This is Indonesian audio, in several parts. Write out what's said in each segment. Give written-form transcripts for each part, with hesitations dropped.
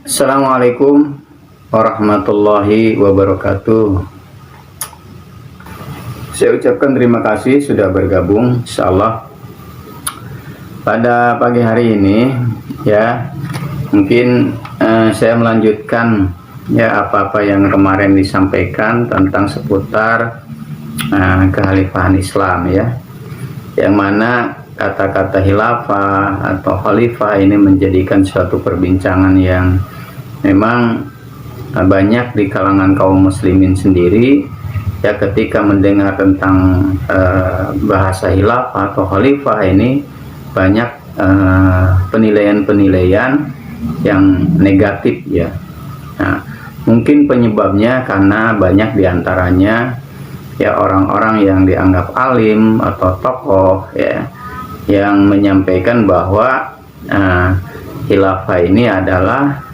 Assalamualaikum warahmatullahi wabarakatuh. Saya ucapkan terima kasih sudah bergabung, insyaallah. Pada pagi hari ini ya, mungkin saya melanjutkan ya apa-apa yang kemarin disampaikan tentang seputar kekhalifahan Islam ya, yang mana kata-kata khilafah atau khalifah ini menjadikan suatu perbincangan yang memang banyak di kalangan kaum muslimin sendiri ya, ketika mendengar tentang bahasa khilafah atau khalifah ini banyak penilaian-penilaian yang negatif ya. Nah, mungkin penyebabnya karena banyak diantaranya ya orang-orang yang dianggap alim atau tokoh ya, yang menyampaikan bahwa khilafah ini adalah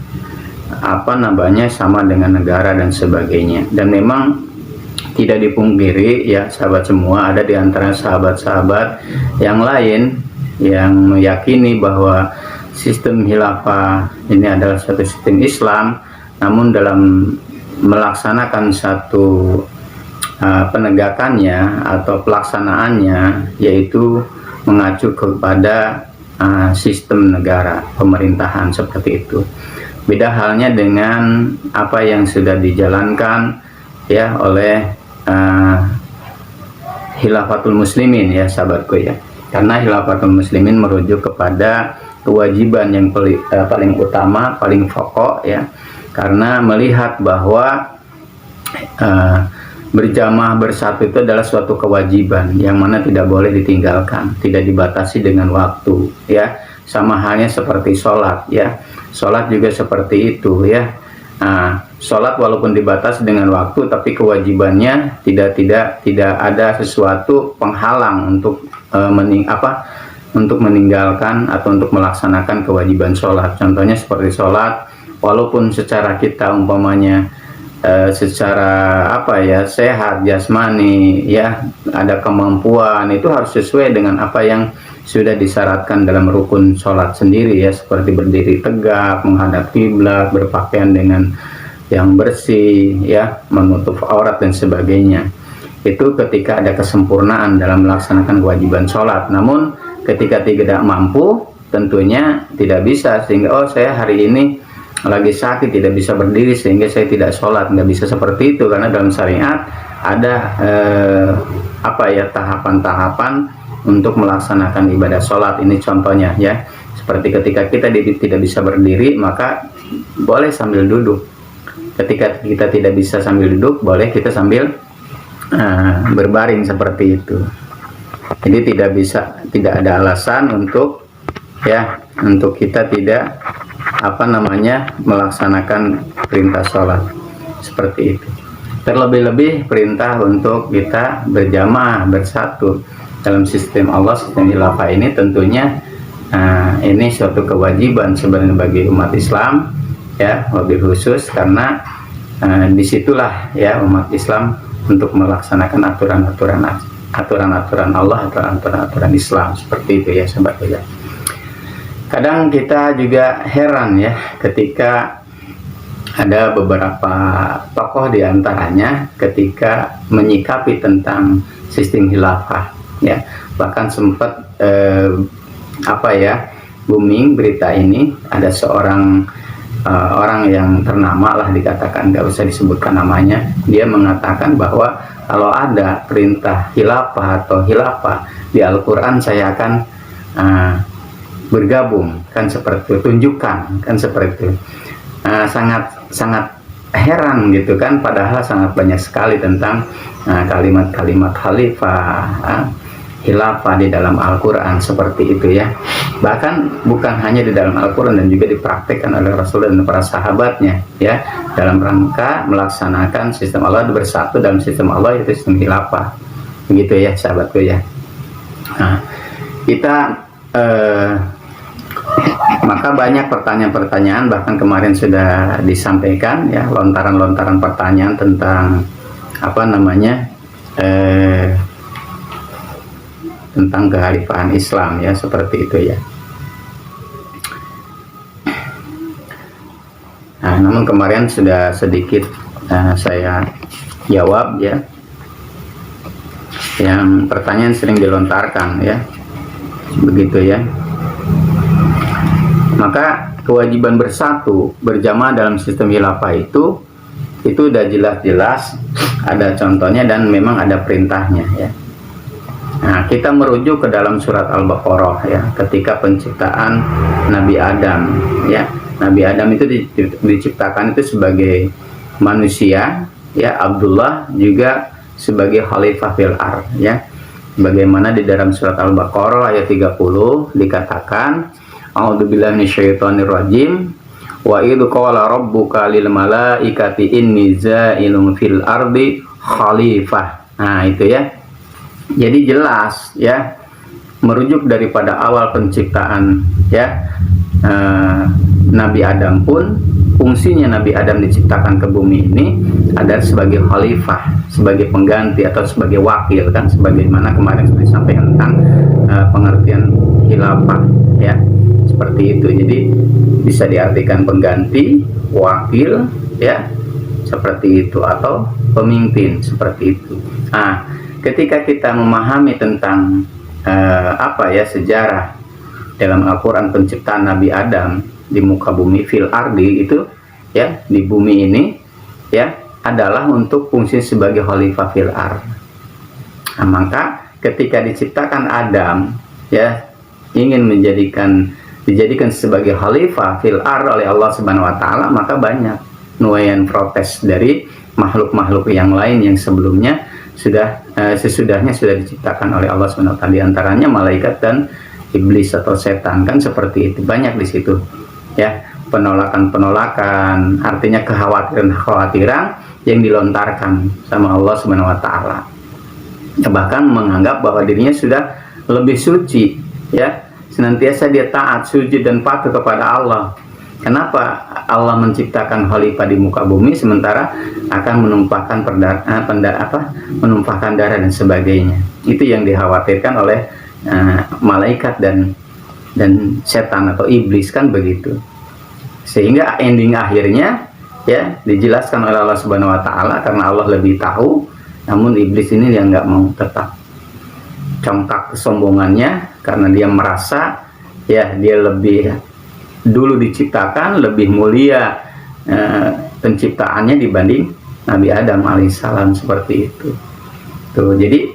sama dengan negara dan sebagainya. Dan memang tidak dipungkiri ya sahabat semua, ada di antara sahabat-sahabat yang lain yang meyakini bahwa sistem khilafah ini adalah suatu sistem Islam, namun dalam melaksanakan satu penegakannya atau pelaksanaannya yaitu mengacu kepada sistem negara pemerintahan seperti itu. Beda halnya dengan apa yang sudah dijalankan ya oleh Khilafatul Muslimin ya sahabatku ya. Karena Khilafatul Muslimin merujuk kepada kewajiban yang paling utama, paling pokok ya. Karena melihat bahwa berjamaah bersatu itu adalah suatu kewajiban yang mana tidak boleh ditinggalkan, tidak dibatasi dengan waktu ya. Sama halnya seperti sholat ya, sholat juga seperti itu ya. Sholat walaupun dibatasi dengan waktu, tapi kewajibannya tidak ada sesuatu penghalang untuk untuk meninggalkan atau untuk melaksanakan kewajiban sholat. Contohnya seperti sholat, walaupun secara kita umpamanya secara sehat jasmani ya, ada kemampuan, itu harus sesuai dengan apa yang sudah disyaratkan dalam rukun sholat sendiri ya, seperti berdiri tegak, menghadap kiblat, berpakaian dengan yang bersih ya, menutup aurat dan sebagainya. Itu ketika ada kesempurnaan dalam melaksanakan kewajiban sholat. Namun ketika tidak mampu, tentunya tidak bisa, sehingga saya hari ini lagi sakit, tidak bisa berdiri sehingga saya tidak sholat. Nggak bisa seperti itu, karena dalam syariat ada tahapan-tahapan untuk melaksanakan ibadah sholat. Ini contohnya ya, seperti ketika kita tidak bisa berdiri, maka boleh sambil duduk. Ketika kita tidak bisa sambil duduk, boleh kita sambil berbaring seperti itu. Jadi tidak ada alasan untuk kita tidak melaksanakan perintah sholat seperti itu. Terlebih-lebih perintah untuk kita berjamaah bersatu dalam sistem Allah, sistem khilafah ini tentunya ini suatu kewajiban sebenarnya bagi umat Islam ya, lebih khusus karena disitulah ya umat Islam untuk melaksanakan aturan-aturan Allah atau aturan-aturan Islam seperti itu ya sahabat ya. Kadang kita juga heran ya ketika ada beberapa tokoh diantaranya ketika menyikapi tentang sistem khilafah ya, bahkan sempat booming berita ini. Ada seorang orang yang ternama lah dikatakan, nggak usah disebutkan namanya, dia mengatakan bahwa kalau ada perintah khilafah atau khilafah di Al-Quran, saya akan bergabung, kan seperti itu, tunjukkan, kan seperti itu. Sangat heran gitu kan, padahal sangat banyak sekali tentang kalimat-kalimat khalifah, khilafah di dalam Al-Quran seperti itu ya. Bahkan bukan hanya di dalam Al-Quran, dan juga dipraktikkan oleh Rasul dan para sahabatnya ya, dalam rangka melaksanakan sistem Allah bersatu dalam sistem Allah, yaitu sistem khilafah begitu ya sahabatku ya. Kita maka banyak pertanyaan-pertanyaan, bahkan kemarin sudah disampaikan ya, lontaran-lontaran pertanyaan tentang tentang kekhalifahan Islam ya, seperti itu ya. Nah, namun kemarin sudah sedikit saya jawab ya, yang pertanyaan sering dilontarkan ya, begitu ya. Maka kewajiban bersatu berjamaah dalam sistem khilafah itu udah jelas-jelas ada contohnya dan memang ada perintahnya ya. Nah, kita merujuk ke dalam surat Al-Baqarah ya, ketika penciptaan Nabi Adam ya. Nabi Adam itu diciptakan itu sebagai manusia ya, Abdullah juga sebagai khalifah fil ard ya. Bagaimana di dalam surat Al-Baqarah ayat 30 dikatakan, a'udzubillahi minasyaitonir rajim, wa idz qala rabbuka lil malaikati inni za'ilun fil ardi khalifah. Nah, itu ya. Jadi jelas ya, merujuk daripada awal penciptaan ya, Nabi Adam pun fungsinya Nabi Adam diciptakan ke bumi ini adalah sebagai khalifah, sebagai pengganti atau sebagai wakil kan, sebagaimana kemarin sudah disampaikan tentang pengertian khilafah ya, seperti itu. Jadi bisa diartikan pengganti, wakil ya, seperti itu, atau pemimpin seperti itu. Nah, ketika kita memahami tentang sejarah dalam Al-Quran penciptaan Nabi Adam di muka bumi fil ardi itu ya, di bumi ini ya, adalah untuk fungsi sebagai khalifah fil ard. Nah, maka ketika diciptakan Adam ya, ingin dijadikan sebagai khalifah fil ard oleh Allah Subhanahu wa taala, maka banyak nuaian protes dari makhluk-makhluk yang lain yang sebelumnya sesudahnya sudah diciptakan oleh Allah Subhanahu wa taala, di antaranya malaikat dan iblis atau setan kan, seperti itu. Banyak di situ ya, penolakan, artinya kekhawatiran yang dilontarkan sama Allah Subhanahu wa taala. Ya, bahkan menganggap bahwa dirinya sudah lebih suci ya, senantiasa dia taat, sujud dan patuh kepada Allah. Kenapa Allah menciptakan khalifah di muka bumi sementara akan menumpahkan darah dan sebagainya? Itu yang dikhawatirkan oleh malaikat dan setan atau iblis kan, begitu. Sehingga ending akhirnya ya dijelaskan oleh Allah Subhanahu wa taala, karena Allah lebih tahu, namun iblis ini yang nggak mau, tetap congkak kesombongannya karena dia merasa ya dia lebih dulu diciptakan, lebih mulia penciptaannya dibanding Nabi Adam alaihissalam, seperti itu. Tuh, jadi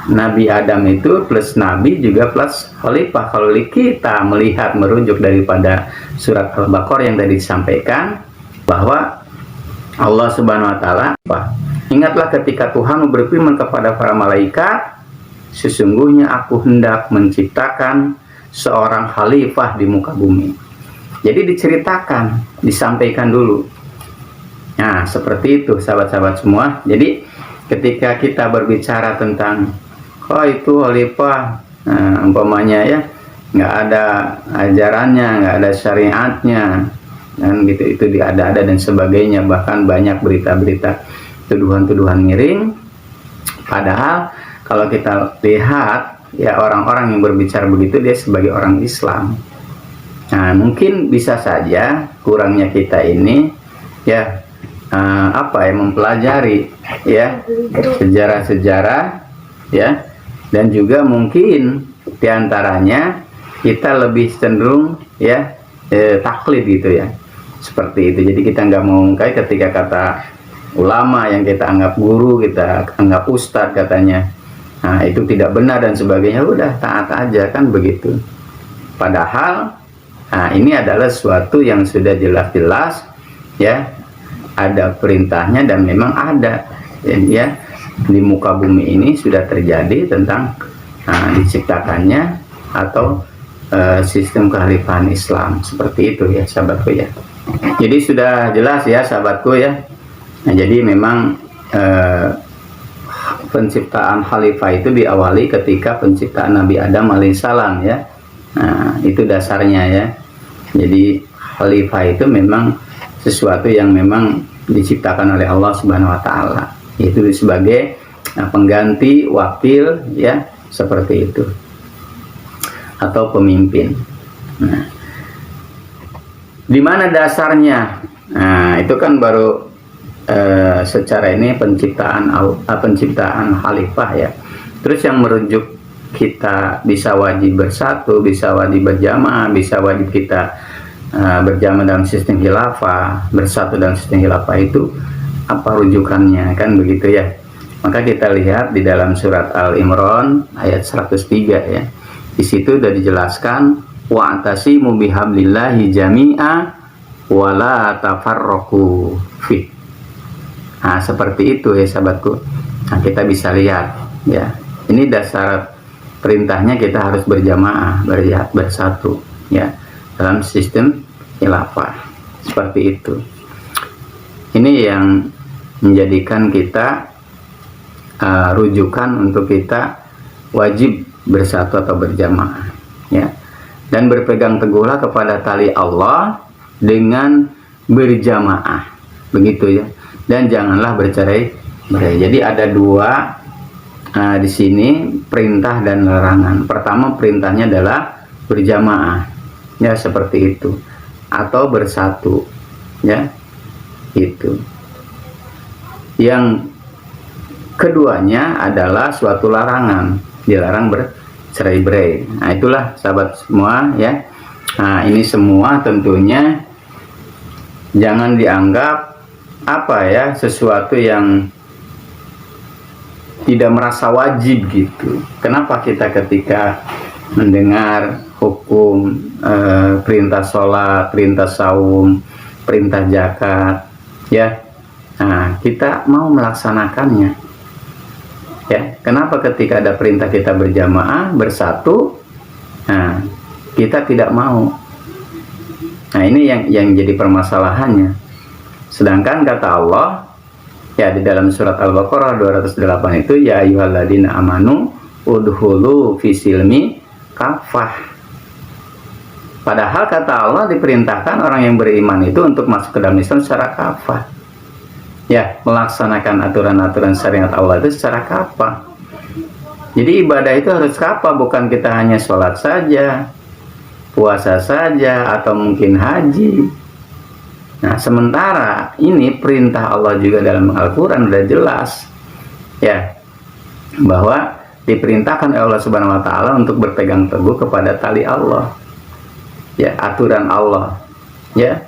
Nabi Adam itu plus Nabi juga plus khalifah. Kalau kita melihat merujuk daripada surat Al-Baqarah yang tadi disampaikan, bahwa Allah Subhanahu wa taala, ingatlah ketika Tuhan berfirman kepada para malaikat, sesungguhnya aku hendak menciptakan seorang khalifah di muka bumi. Jadi diceritakan, disampaikan dulu. Nah, seperti itu sahabat-sahabat semua. Jadi ketika kita berbicara tentang itu khalifah, umpamanya ya, nggak ada ajarannya, nggak ada syariatnya, dan gitu, itu diada-ada dan sebagainya. Bahkan banyak berita-berita tuduhan-tuduhan miring. Padahal kalau kita lihat ya, orang-orang yang berbicara begitu dia sebagai orang Islam. Nah, mungkin bisa saja kurangnya kita ini ya mempelajari ya sejarah-sejarah ya, dan juga mungkin diantaranya kita lebih cenderung ya taklid gitu ya, seperti itu. Jadi kita nggak mau ketika kata ulama yang kita anggap guru, kita anggap ustadz katanya, nah itu tidak benar dan sebagainya, udah taat aja kan, begitu. Padahal ini adalah suatu yang sudah jelas-jelas ya, ada perintahnya dan memang ada ya, di muka bumi ini sudah terjadi tentang diciptakannya atau sistem kekhalifahan Islam, seperti itu ya sahabatku ya. Jadi sudah jelas ya sahabatku ya. Nah, jadi memang penciptaan khalifah itu diawali ketika penciptaan Nabi Adam alaihissalam ya. Nah, itu dasarnya ya. Jadi khalifah itu memang sesuatu yang memang diciptakan oleh Allah Subhanahu wa taala. Itu sebagai pengganti, wakil ya, seperti itu. Atau pemimpin. Nah, di mana dasarnya Nah, itu kan baru secara ini penciptaan khalifah ya. Terus yang merujuk kita bisa wajib bersatu, bisa wajib berjamaah, bisa wajib kita berjamaah dalam sistem khilafah, bersatu dalam sistem khilafah, itu apa rujukannya, kan begitu ya. Maka kita lihat di dalam surat Al-Imran ayat 103 ya. Di situ sudah dijelaskan wa'tasimu bihablillahi jami'a wala tafarraqu fi. Nah, seperti itu ya sahabatku. Nah, kita bisa lihat ya. Ini dasar perintahnya kita harus berjamaah, bersatu ya dalam sistem khilafah. Seperti itu. Ini yang menjadikan kita rujukan untuk kita wajib bersatu atau berjamaah ya, dan berpegang teguhlah kepada tali Allah dengan berjamaah, begitu ya, dan janganlah bercerai-berai. Jadi ada dua di sini, perintah dan larangan. Pertama, perintahnya adalah berjamaah ya, seperti itu, atau bersatu ya, itu. Yang keduanya adalah suatu larangan, dilarang bercerai-berai. Nah, itulah sahabat semua ya. Nah, ini semua tentunya jangan dianggap apa ya, sesuatu yang tidak merasa wajib gitu. Kenapa kita ketika mendengar hukum perintah sholat, perintah saum, perintah zakat ya, nah kita mau melaksanakannya ya. Kenapa ketika ada perintah kita berjamaah, bersatu, nah kita tidak mau? Nah, ini yang jadi permasalahannya. Sedangkan kata Allah ya di dalam surat Al-Baqarah 208 itu, ya ayyuhalladzina amanu udhulu fisilmi kafah. Padahal kata Allah diperintahkan orang yang beriman itu untuk masuk ke dalam Islam secara kafah ya, melaksanakan aturan-aturan syariat Allah itu secara kafah. Jadi ibadah itu harus kafah, bukan kita hanya sholat saja, puasa saja, atau mungkin haji. Nah, sementara ini perintah Allah juga dalam Al-Quran sudah jelas ya, bahwa diperintahkan oleh Allah Subhanahu wa Ta'ala untuk berpegang teguh kepada tali Allah ya, aturan Allah ya.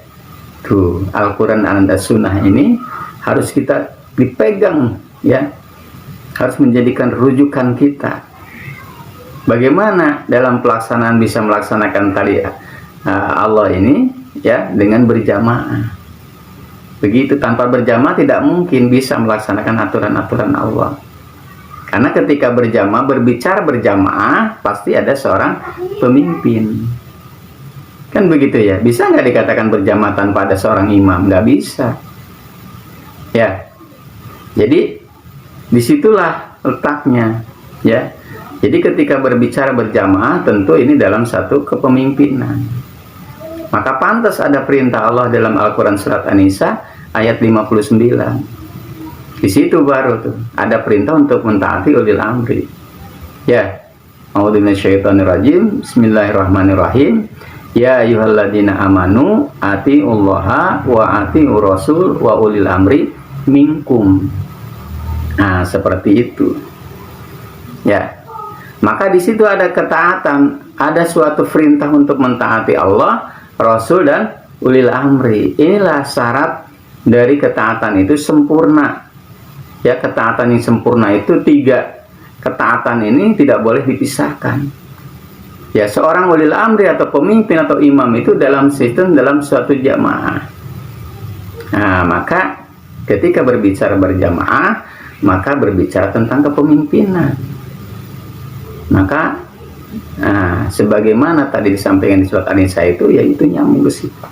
Tuh, Al-Quran dan Sunnah ini harus kita dipegang ya, harus menjadikan rujukan kita. Bagaimana dalam pelaksanaan bisa melaksanakan tali Allah ini ya, dengan berjamaah. Begitu, tanpa berjamaah tidak mungkin bisa melaksanakan aturan-aturan Allah. Karena ketika berbicara berjamaah pasti ada seorang pemimpin, kan begitu ya. Bisa nggak dikatakan berjamaah tanpa ada seorang imam? Nggak bisa ya. Jadi disitulah letaknya ya. Jadi ketika berbicara berjamaah tentu ini dalam satu kepemimpinan. Maka pantas ada perintah Allah dalam Al-Quran surat An-Nisa ayat 59. Di situ baru tuh ada perintah untuk mentaati ulil amri ya. A'udzubillahiminasyaitonirrajim. Bismillahirrahmanirrahim. Ya ayyuhalladzina amanu atiullaha wa atiur rasul wa ulil amri minkum. Nah, seperti itu ya. Maka di situ ada ketaatan, ada suatu perintah untuk mentaati Allah, Rasul, dan ulil amri. Inilah syarat dari ketaatan itu sempurna ya. Ketaatan yang sempurna itu tiga. Ketaatan ini tidak boleh dipisahkan ya. Seorang ulil amri atau pemimpin atau imam itu dalam sistem, dalam suatu jamaah. Nah, maka ketika berbicara berjamaah, maka berbicara tentang kepemimpinan. Maka sebagaimana tadi disampaikan di surat An-Nisa itu, ya itu nyambung ke situ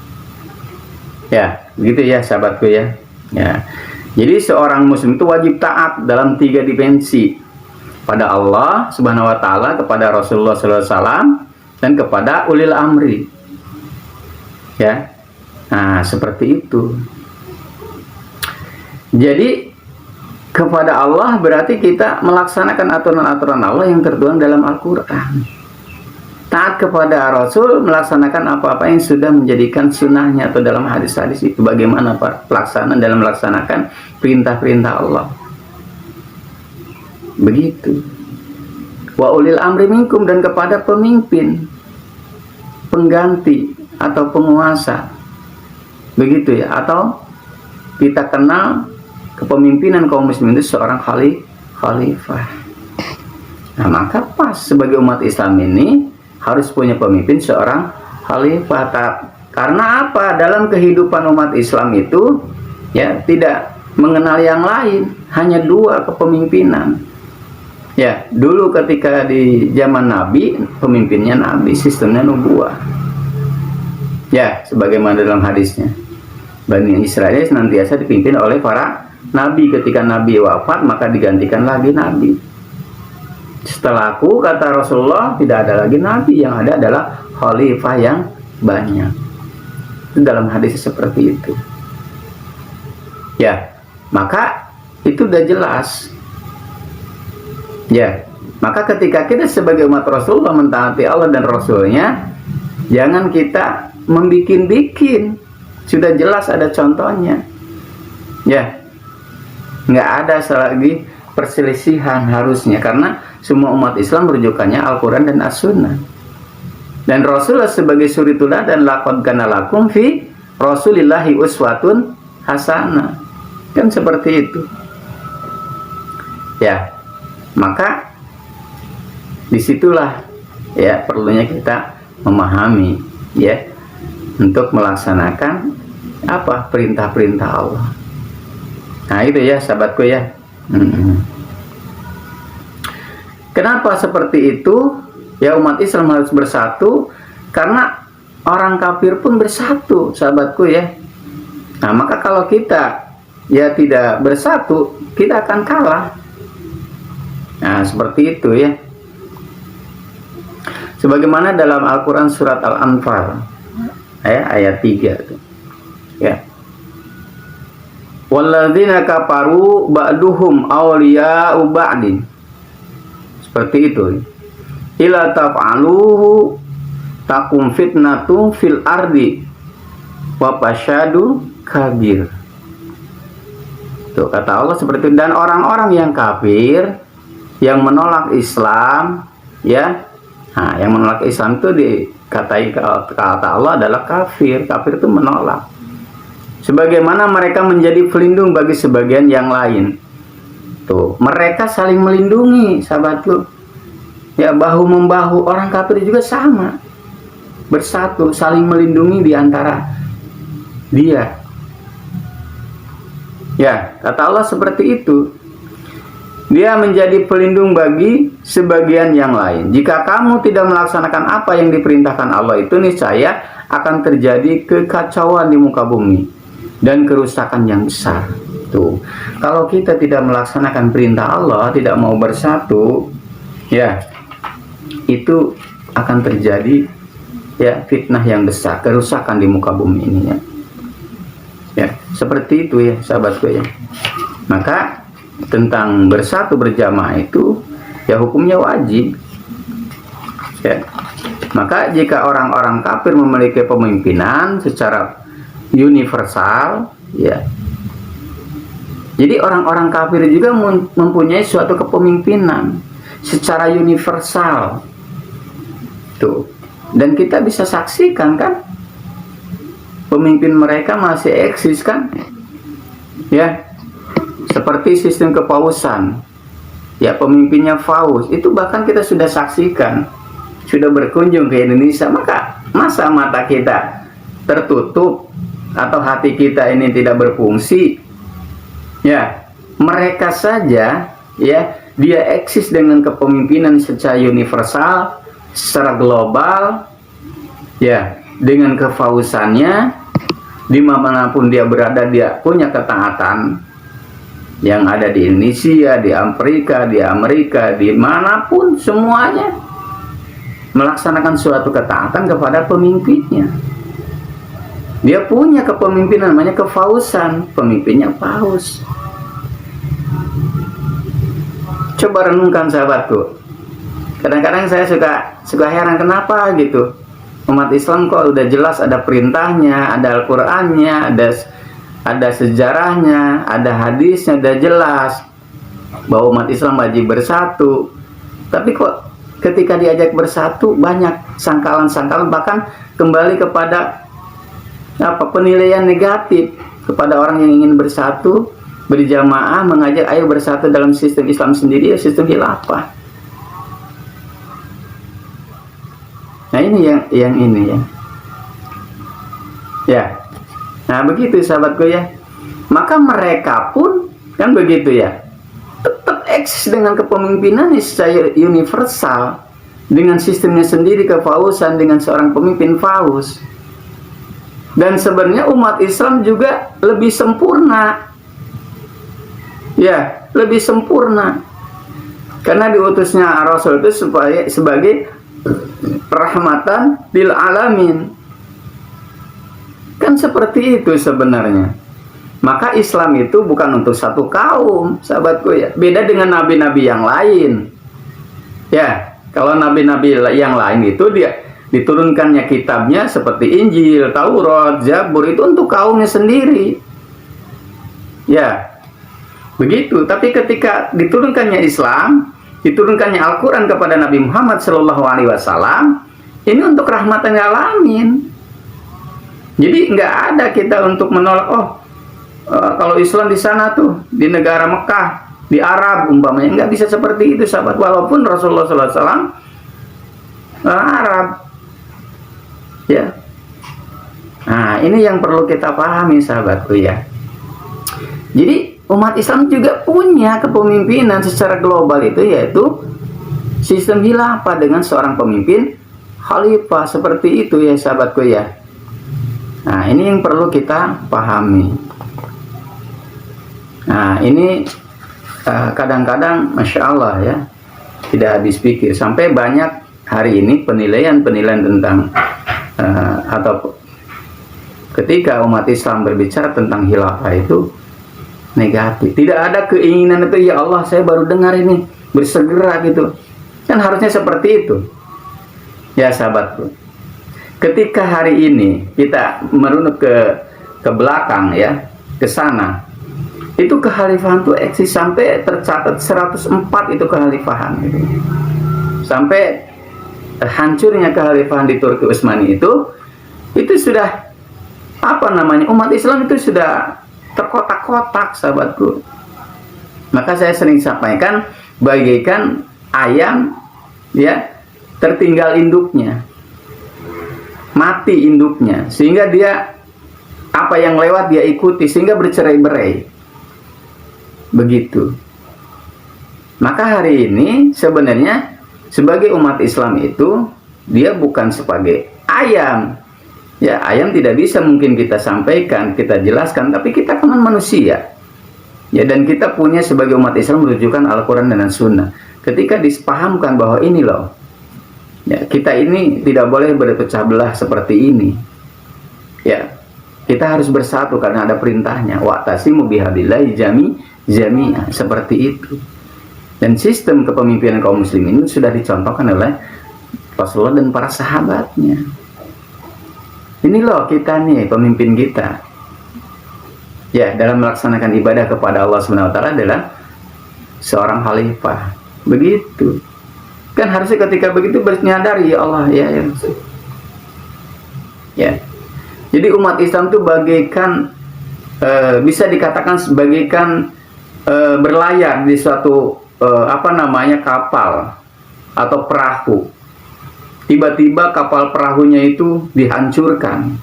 ya, begitu ya sahabatku ya. Jadi seorang muslim itu wajib taat dalam tiga dimensi, pada Allah Subhanahu wa Ta'ala, kepada Rasulullah SAW, dan kepada ulil amri ya. Nah, seperti itu. Jadi kepada Allah berarti kita melaksanakan aturan-aturan Allah yang tertuang dalam Al-Quran. taat kepada Rasul, melaksanakan apa-apa yang sudah menjadikan sunnahnya atau dalam hadis-hadis itu. Bagaimana pelaksanaan dalam melaksanakan perintah-perintah Allah. Begitu. Wa ulil amri minkum, dan kepada pemimpin, pengganti atau penguasa. Begitu ya. Atau kita kenal kepemimpinan kaum muslimin itu seorang khalifah. Nah, maka pas sebagai umat Islam ini harus punya pemimpin seorang khalifah. Karena apa? Dalam kehidupan umat Islam itu ya tidak mengenal yang lain, hanya dua kepemimpinan. Ya, dulu ketika di zaman Nabi, pemimpinnya Nabi, sistemnya nubuah. Ya, sebagaimana dalam hadisnya, Bani Israel senantiasa dipimpin oleh para nabi. Ketika Nabi wafat, maka digantikan lagi Nabi. Setelahku, kata Rasulullah, tidak ada lagi Nabi, yang ada adalah khalifah yang banyak. Itu dalam hadis seperti itu. Ya, maka itu udah jelas. Ya, maka ketika kita sebagai umat Rasulullah mentaati Allah dan Rasulnya, jangan kita membikin-bikin. Sudah jelas ada contohnya. Ya, nggak ada lagi perselisihan harusnya, karena semua umat Islam merujukannya Al-Quran dan As-Sunnah. Dan Rasulullah sebagai suri teladan, laqad kana lakum fi Rasulillahi uswatun hasanah. Kan seperti itu. Ya, maka disitulah ya perlunya kita memahami ya untuk melaksanakan apa perintah-perintah Allah. Nah itu ya sahabatku ya. Kenapa seperti itu? Ya, umat Islam harus bersatu karena orang kafir pun bersatu, sahabatku ya. Nah, maka kalau kita ya tidak bersatu, kita akan kalah. Nah, seperti itu ya. Sebagaimana dalam Al-Quran surat Al-Anfal ayat 3 itu. Ya. Walladzina kafaru ba'duhum awliya'u ba'din. Seperti itu. Ila taf'aluhu takum fitnatu fil ardi wa fasyadu kabir. Tuh kata Allah seperti itu. Dan orang-orang yang kafir, yang menolak Islam, ya, nah, yang menolak Islam itu dikatai kata Allah adalah kafir. Kafir itu menolak. Sebagaimana mereka menjadi pelindung bagi sebagian yang lain. Tuh, mereka saling melindungi, sahabatku. Ya, bahu membahu. Orang kafir juga sama. Bersatu, saling melindungi di antara dia. Ya, kata Allah seperti itu. Dia menjadi pelindung bagi sebagian yang lain. Jika kamu tidak melaksanakan apa yang diperintahkan Allah itu, niscaya akan terjadi kekacauan di muka bumi dan kerusakan yang besar. Tuh, kalau kita tidak melaksanakan perintah Allah, tidak mau bersatu, ya, itu akan terjadi ya fitnah yang besar, kerusakan di muka bumi ini ya. Ya, seperti itu ya sahabatku ya. Maka tentang bersatu berjamaah itu ya hukumnya wajib. Ya. Maka jika orang-orang kafir memiliki pemimpinan secara universal, ya. Jadi orang-orang kafir juga mempunyai suatu kepemimpinan secara universal. Tuh. Dan kita bisa saksikan kan, pemimpin mereka masih eksis kan, ya, seperti sistem kepausan, ya, pemimpinnya Paus itu bahkan kita sudah saksikan, sudah berkunjung ke Indonesia. Maka masa mata kita tertutup atau hati kita ini tidak berfungsi? Ya, mereka saja, ya, dia eksis dengan kepemimpinan secara universal, secara global, ya, dengan kefausannya, dimanapun dia berada dia punya ketaatan yang ada di Indonesia, di Amerika, dimanapun semuanya melaksanakan suatu ketaatan kepada pemimpinnya. Dia punya kepemimpinan namanya kefausan, pemimpinnya Paus. Coba renungkan sahabatku, Kadang-kadang saya suka heran kenapa gitu. Umat Islam kok udah jelas ada perintahnya, ada Al-Qur'annya, ada sejarahnya, ada hadisnya, udah jelas bahwa umat Islam wajib bersatu. Tapi kok ketika diajak bersatu banyak sangkalan-sangkalan, bahkan kembali kepada penilaian negatif kepada orang yang ingin bersatu, berjamaah, mengajak ayo bersatu dalam sistem Islam sendiri, ya sistem khilafah. Nah ini yang ini ya. Ya. Nah begitu sahabatku ya. Maka mereka pun kan begitu ya. Tetap eksis dengan kepemimpinan secara universal, dengan sistemnya sendiri, kefausan dengan seorang pemimpin faus. Dan sebenarnya umat Islam juga lebih sempurna. Ya, lebih sempurna. Karena diutusnya Rasul itu sebagai rahmatan lil alamin. Kan seperti itu sebenarnya. Maka Islam itu bukan untuk satu kaum, sahabatku ya. Beda dengan nabi-nabi yang lain. Ya, kalau nabi-nabi yang lain itu dia diturunkannya kitabnya seperti Injil, Taurat, Zabur itu untuk kaumnya sendiri. Ya. Begitu, tapi ketika diturunkannya Islam, diturunkannya Al-Quran kepada Nabi Muhammad SAW, ini untuk rahmatan lil alamin. Jadi nggak ada kita untuk menolak, kalau Islam di sana tuh, di negara Mekah, di Arab umpamanya, nggak bisa seperti itu sahabat. Walaupun Rasulullah SAW Arab. Ya. Nah ini yang perlu kita pahami sahabatku ya. Jadi umat Islam juga punya kepemimpinan secara global itu, yaitu sistem khilafah dengan seorang pemimpin khalifah, seperti itu ya sahabatku ya. Nah ini yang perlu kita pahami. Nah ini kadang-kadang Masya Allah ya, tidak habis pikir. Sampai banyak hari ini penilaian-penilaian tentang atau ketika umat Islam berbicara tentang khilafah itu negatif. Tidak ada keinginan itu, ya Allah saya baru dengar ini, bersegera gitu. Kan harusnya seperti itu. Ya sahabatku. Ketika hari ini kita merunut ke belakang ya, ke sana, itu kekhalifahan itu eksis sampai tercatat 104 itu kekhalifahan gitu. Sampai hancurnya kekhalifahan di Turki Utsmani itu sudah umat Islam itu sudah terkotak-kotak sahabatku. Maka saya sering sampaikan bagaikan ayam ya, tertinggal induknya, mati induknya, sehingga dia apa yang lewat dia ikuti, sehingga bercerai-berai. Begitu. Maka hari ini sebenarnya sebagai umat Islam itu dia bukan sebagai ayam. Ya, ayam tidak bisa mungkin kita sampaikan, kita jelaskan, tapi kita kan manusia. Ya, dan kita punya sebagai umat Islam merujukan Al-Quran dan Sunnah. Ketika dipahamkan bahwa ini loh, ya, kita ini tidak boleh berpecah belah seperti ini. Ya, kita harus bersatu karena ada perintahnya. Wa'tasimu bihablillahi jami'an, seperti itu. Dan sistem kepemimpinan kaum muslimin sudah dicontohkan oleh Rasulullah dan para sahabatnya. Ini loh kita nih, pemimpin kita. Ya, dalam melaksanakan ibadah kepada Allah SWT adalah seorang khalifah. Begitu. Kan harusnya ketika begitu bernyadari, ya Allah, ya. Ya. Jadi umat Islam itu bagaikan bisa dikatakan sebagaikan berlayar di suatu kapal atau perahu. Tiba-tiba kapal perahunya itu dihancurkan.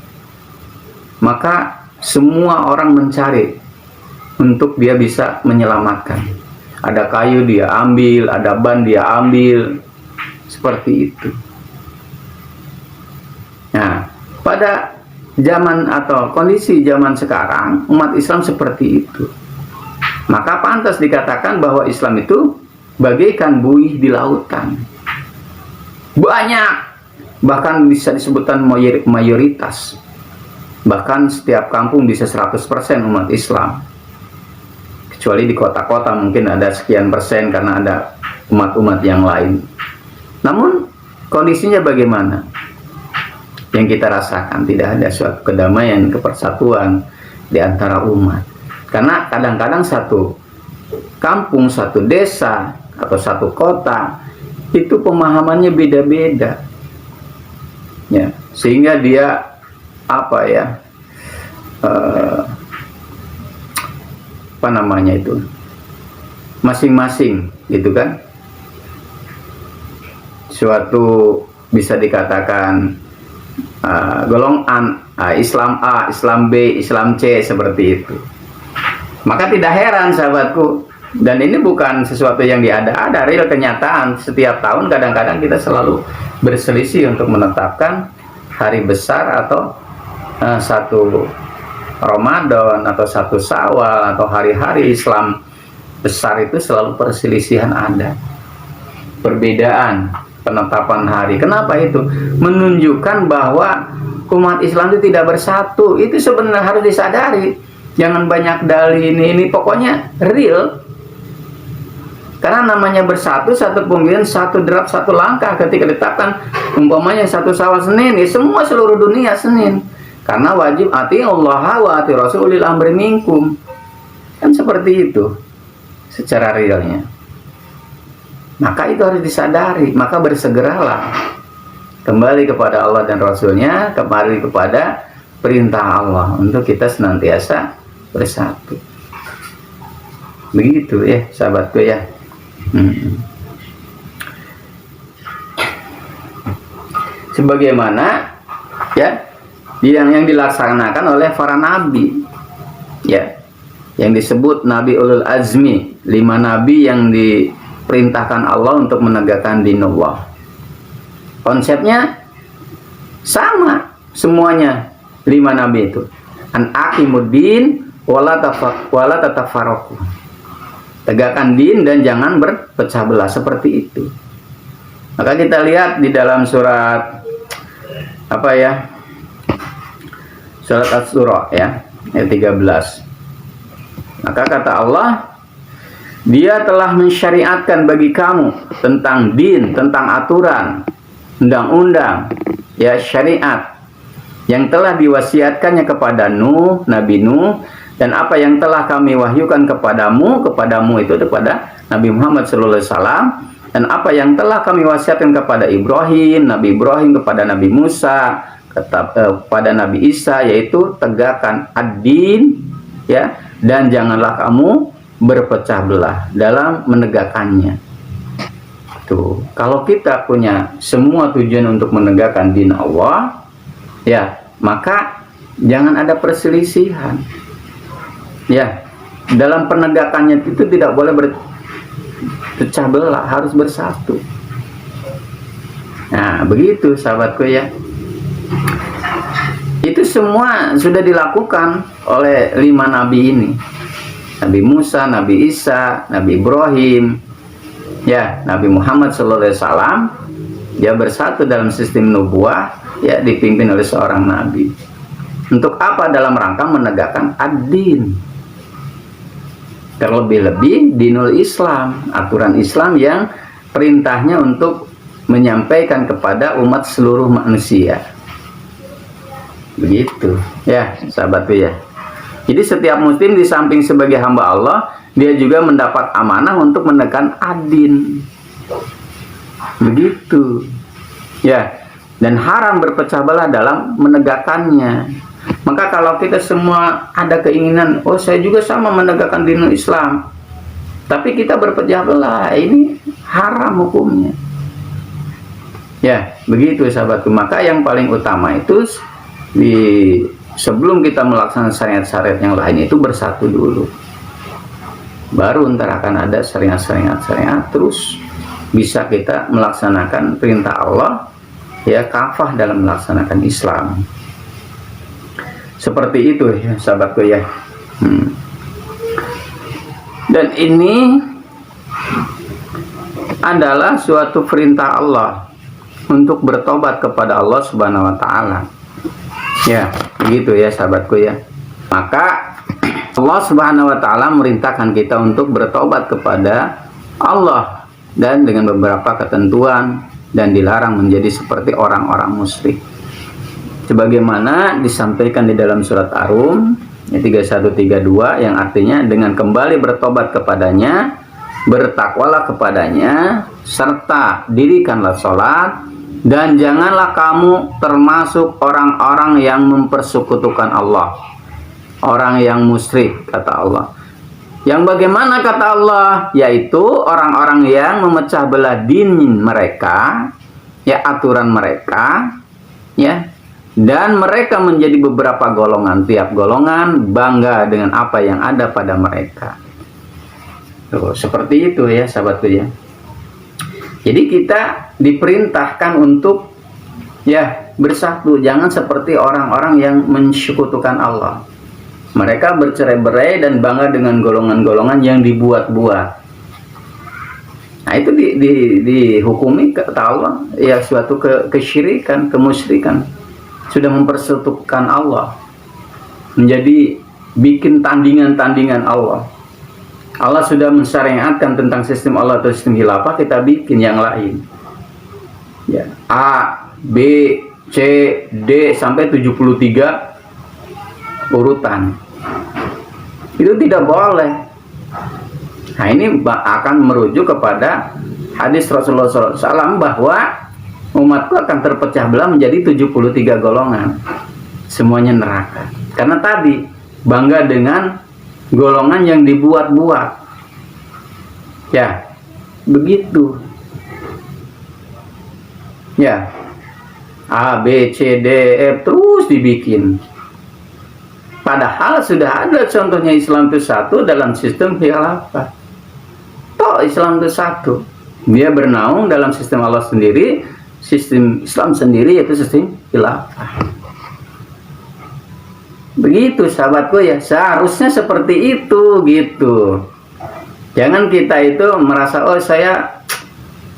Maka semua orang mencari untuk dia bisa menyelamatkan. Ada kayu dia ambil, ada ban dia ambil. Seperti itu. Nah, pada zaman atau kondisi zaman sekarang, umat Islam seperti itu. Maka pantas dikatakan bahwa Islam itu bagaikan buih di lautan. Banyak, bahkan bisa disebutkan mayoritas. Bahkan setiap kampung bisa 100% umat Islam. Kecuali di kota-kota mungkin ada sekian persen karena ada umat-umat yang lain. Namun kondisinya bagaimana? Yang kita rasakan tidak ada suatu kedamaian, kepersatuan di antara umat. Karena kadang-kadang satu kampung, satu desa, atau satu kota itu pemahamannya beda-beda, ya, sehingga dia masing-masing gitu kan, suatu bisa dikatakan golongan Islam A, Islam B, Islam C, seperti itu. Maka tidak heran sahabatku, dan ini bukan sesuatu yang diada-ada, real kenyataan. Setiap tahun kadang-kadang kita selalu berselisih untuk menetapkan hari besar atau satu Ramadan atau satu Syawal atau hari-hari Islam besar, itu selalu perselisihan ada. Perbedaan penetapan hari. Kenapa itu? Menunjukkan bahwa umat Islam itu tidak bersatu. Itu sebenarnya harus disadari. Jangan banyak dalih ini pokoknya real. Karena namanya bersatu, satu pemilihan, satu derap, satu langkah. Ketika ditetapkan umpamanya satu Syawal Senin, ya semua seluruh dunia Senin. Karena wajib ati Allah wa ati Rasulil amri minkum. Kan seperti itu secara realnya. Maka itu harus disadari. Maka bersegeralah kembali kepada Allah dan Rasulnya, kembali kepada perintah Allah untuk kita senantiasa bersatu. Begitu ya sahabatku ya. Sebagaimana ya yang dilaksanakan oleh para nabi, ya, yang disebut Nabi Ulul Azmi, 5 nabi yang diperintahkan Allah untuk menegakkan dinullah. Konsepnya sama semuanya, 5 nabi itu. An aqimuddin wala tatafarraqu. Tegakkan din dan jangan berpecah belah, seperti itu. Maka kita lihat di dalam surat surat Asy-Syura ya, ayat 13. Maka kata Allah, Dia telah mensyariatkan bagi kamu tentang din, tentang aturan, undang-undang, ya, syariat yang telah diwasiatkannya kepada Nuh, Nabi Nuh, dan apa yang telah kami wahyukan kepadamu itu kepada Nabi Muhammad SAW, dan apa yang telah kami wasiatkan kepada Ibrahim, Nabi Ibrahim, kepada Nabi Musa, kepada Nabi Isa, yaitu tegakkan ad-din, ya, dan janganlah kamu berpecah belah dalam menegakkannya. Tuh, kalau kita punya semua tujuan untuk menegakkan din Allah, ya, maka jangan ada perselisihan. Ya, dalam penegakannya itu tidak boleh berpecah belah, harus bersatu. Nah, begitu sahabatku ya. Itu semua sudah dilakukan oleh 5 nabi ini. Nabi Musa, Nabi Isa, Nabi Ibrahim, ya, Nabi Muhammad SAW. Dia bersatu dalam sistem nubuah, ya, dipimpin oleh seorang nabi. Untuk apa? Dalam rangka menegakkan ad-din. Terlebih-lebih dinul Islam, aturan Islam yang perintahnya untuk menyampaikan kepada umat seluruh manusia. Begitu ya sahabatku ya. Jadi setiap muslim di samping sebagai hamba Allah, dia juga mendapat amanah untuk menekan ad-din. Begitu ya. Dan haram berpecah belah dalam menegakkannya. Maka kalau kita semua ada keinginan, oh saya juga sama menegakkan dinul Islam, tapi kita berpecah belah, ini haram hukumnya. Ya, begitu sahabatku. Maka yang paling utama itu sebelum kita melaksanakan syariat-syariat yang lain itu bersatu dulu. Baru ntar akan ada syariat-syariat, terus bisa kita melaksanakan perintah Allah, ya, kafah dalam melaksanakan Islam. Seperti itu ya sahabatku ya. Dan ini adalah suatu perintah Allah untuk bertobat kepada Allah Subhanahu wa Ta'ala. Ya, begitu ya sahabatku ya. Maka Allah Subhanahu wa Ta'ala merintahkan kita untuk bertobat kepada Allah, dan dengan beberapa ketentuan, dan dilarang menjadi seperti orang-orang musyrik. Sebagaimana disampaikan di dalam surat Ar-Rum 3132 yang artinya dengan kembali bertobat kepadanya, bertakwalah kepadanya, serta dirikanlah sholat, dan janganlah kamu termasuk orang-orang yang mempersekutukan Allah, orang yang musyrik, kata Allah. Yang bagaimana kata Allah, yaitu orang-orang yang memecah belah din mereka, ya, aturan mereka, ya, dan mereka menjadi beberapa golongan, tiap golongan bangga dengan apa yang ada pada mereka. Tuh, seperti itu ya sahabatku ya. Jadi kita diperintahkan untuk ya bersatu, jangan seperti orang-orang yang mensekutukan Allah. Mereka bercerai-berai dan bangga dengan golongan-golongan yang dibuat-buat. Nah, itu dihukumi kata Allah ya suatu kesyirikan, kemusyrikan. Sudah mempersekutukan Allah, menjadi bikin tandingan-tandingan Allah. Allah sudah mensyariatkan tentang sistem Allah atau sistem khilafah, kita bikin yang lain. Ya, A, B, C, D sampai 73 urutan. Itu tidak boleh. Nah, ini akan merujuk kepada hadis Rasulullah SAW bahwa umatku akan terpecah belah menjadi 73 golongan. Semuanya neraka. Karena tadi bangga dengan golongan yang dibuat-buat. Ya, begitu. Ya, A, B, C, D, F terus dibikin. Padahal sudah ada contohnya Islam itu satu dalam sistem khilafah. Toh Islam itu satu. Dia bernaung dalam sistem Allah sendiri, sistem Islam sendiri yaitu sistem khilafah. Begitu sahabatku ya, seharusnya seperti itu gitu. Jangan kita itu merasa oh saya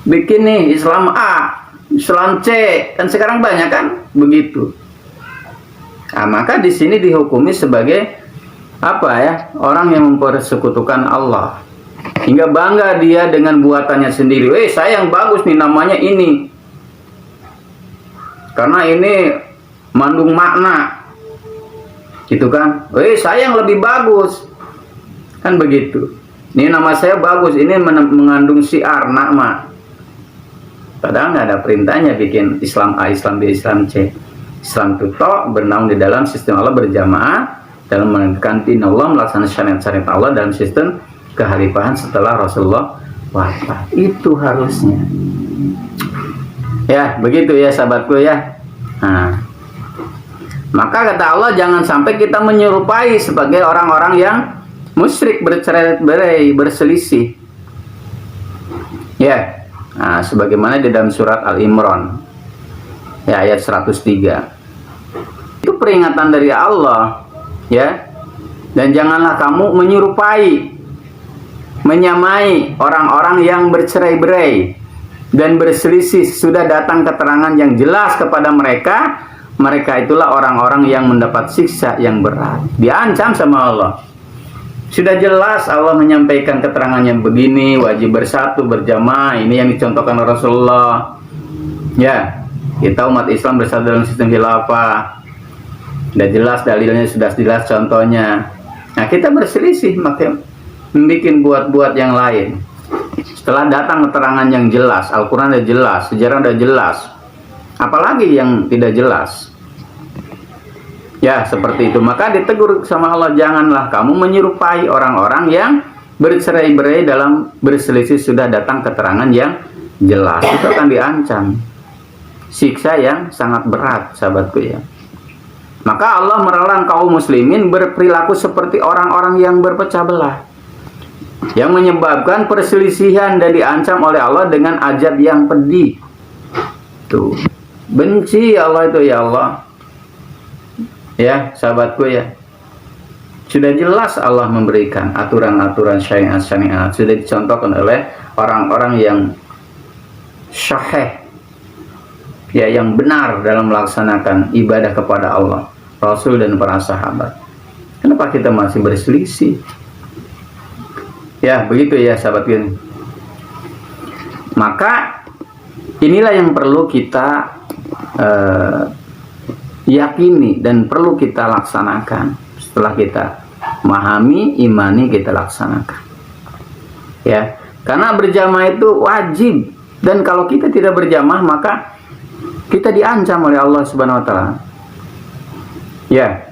bikin nih Islam A, Islam C, kan sekarang banyak kan begitu. Nah, maka di sini dihukumi sebagai apa ya? Orang yang mempersekutukan Allah. Hingga bangga dia dengan buatannya sendiri. Saya yang bagus nih namanya ini. Karena ini mengandung makna. Gitu kan? Saya yang lebih bagus. Kan begitu. Ini nama saya bagus, ini mengandung syiar nama. Padahal nggak ada perintahnya bikin Islam A, Islam B, Islam C. Islam itu bernaung di dalam sistem Allah berjamaah dalam menegakkan din Allah, melaksanakan syariat-syariat Allah dalam sistem kehalifahan setelah Rasulullah wafat. Itu harusnya. Ya, begitu ya sahabatku ya. Nah, maka kata Allah jangan sampai kita menyerupai sebagai orang-orang yang musyrik, bercerai-berai, berselisih. Ya. Nah, sebagaimana di dalam surat Al-Imran ya ayat 103. Itu peringatan dari Allah ya. Dan janganlah kamu menyerupai, menyamai orang-orang yang bercerai-berai dan berselisih. Sudah datang keterangan yang jelas kepada mereka. Mereka itulah orang-orang yang mendapat siksa yang berat. Diancam sama Allah. Sudah jelas Allah menyampaikan keterangan yang begini, wajib bersatu, berjamaah. Ini yang dicontohkan Rasulullah. Ya, kita umat Islam bersatu dalam sistem khilafah. Sudah jelas dalilnya, sudah jelas contohnya. Nah, kita berselisih, maka membuat buat-buat yang lain. Setelah datang keterangan yang jelas, Al-Quran sudah jelas, sejarah sudah jelas. Apalagi yang tidak jelas. Ya, seperti itu. Maka ditegur sama Allah, janganlah kamu menyerupai orang-orang yang bercerai-berai dalam berselisih. Sudah datang keterangan yang jelas. Itu akan diancam siksa yang sangat berat, sahabatku ya. Maka Allah melarang kaum muslimin berperilaku seperti orang-orang yang berpecah belah, yang menyebabkan perselisihan dan diancam oleh Allah dengan azab yang pedih. Tuh, benci Allah itu ya Allah. Ya, sahabatku ya. Sudah jelas Allah memberikan aturan-aturan syariat-syariat, sudah dicontohkan oleh orang-orang yang syahih, ya, yang benar dalam melaksanakan ibadah kepada Allah, Rasul dan para sahabat. Kenapa kita masih berselisih? Ya, begitu ya sahabat ini. Maka Inilah yang perlu kita yakini dan perlu kita laksanakan. Setelah kita memahami, imani, kita laksanakan. Ya, karena berjamaah itu wajib, dan kalau kita tidak berjamaah maka kita diancam oleh Allah Subhanahu wa taala. Ya.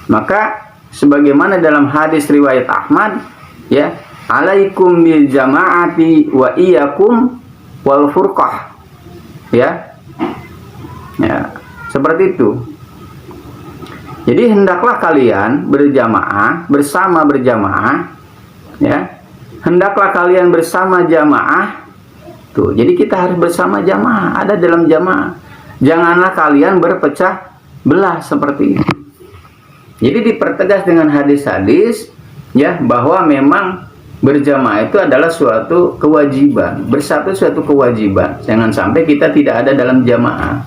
Maka sebagaimana dalam hadis riwayat Ahmad, ya, alaikum bil jamaati wa iyyakum wal furqah. Ya. Ya, seperti itu. Jadi hendaklah kalian berjamaah, bersama berjamaah, ya. Hendaklah kalian bersama jamaah. Tuh, jadi kita harus bersama jamaah, ada dalam jamaah. Janganlah kalian berpecah belah seperti itu. Jadi dipertegas dengan hadis-hadis, ya, bahwa memang berjamaah itu adalah suatu kewajiban, bersatu suatu kewajiban. Jangan sampai kita tidak ada dalam jamaah.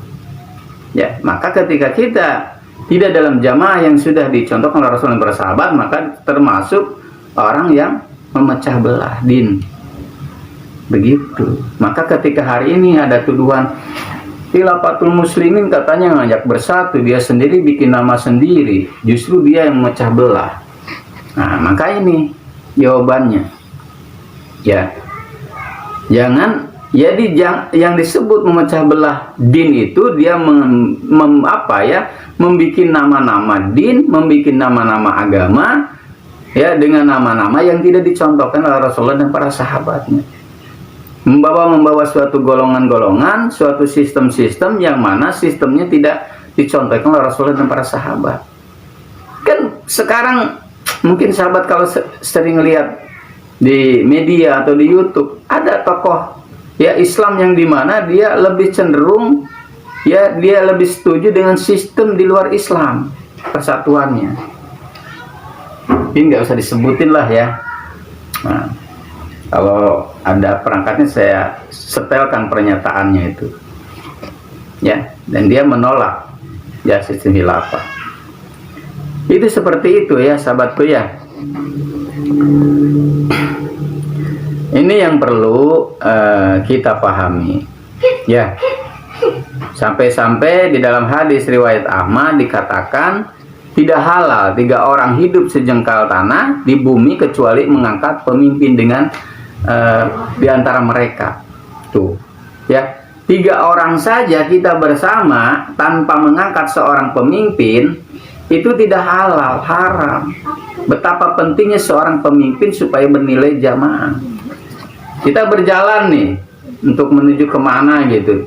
Ya, maka ketika kita tidak dalam jamaah yang sudah dicontohkan oleh Rasulullah dan para sahabat, maka termasuk orang yang memecah belah din. Begitu. Maka ketika hari ini ada tuduhan Khilafatul Muslimin katanya ngajak bersatu, dia sendiri bikin nama sendiri, justru dia yang memecah belah. Nah, maka ini jawabannya. Ya. Jangan, jadi yang disebut memecah belah din itu dia membikin nama-nama din, membikin nama-nama agama, ya, dengan nama-nama yang tidak dicontohkan oleh Rasulullah dan para sahabatnya. Membawa suatu golongan-golongan, suatu sistem-sistem yang mana sistemnya tidak dicontohkan oleh Rasulullah dan para sahabat. Kan sekarang mungkin sahabat kalau sering lihat di media atau di YouTube, ada tokoh, ya, Islam yang dimana dia lebih cenderung, ya, dia lebih setuju dengan sistem di luar Islam, persatuannya. Ini nggak usah disebutin lah, ya. Nah, kalau ada perangkatnya saya setelkan pernyataannya itu, ya, dan dia menolak, ya, sistem khilafah. Itu seperti itu, ya, sahabatku, ya. Ini yang perlu kita pahami, ya. Sampai-sampai di dalam hadis riwayat Ahmad dikatakan tidak halal 3 orang hidup sejengkal tanah di bumi kecuali mengangkat pemimpin dengan di antara mereka. Tuh, ya, 3 orang saja kita bersama tanpa mengangkat seorang pemimpin itu tidak halal, haram. Betapa pentingnya seorang pemimpin supaya bernilai jamaah. Kita berjalan nih untuk menuju kemana gitu,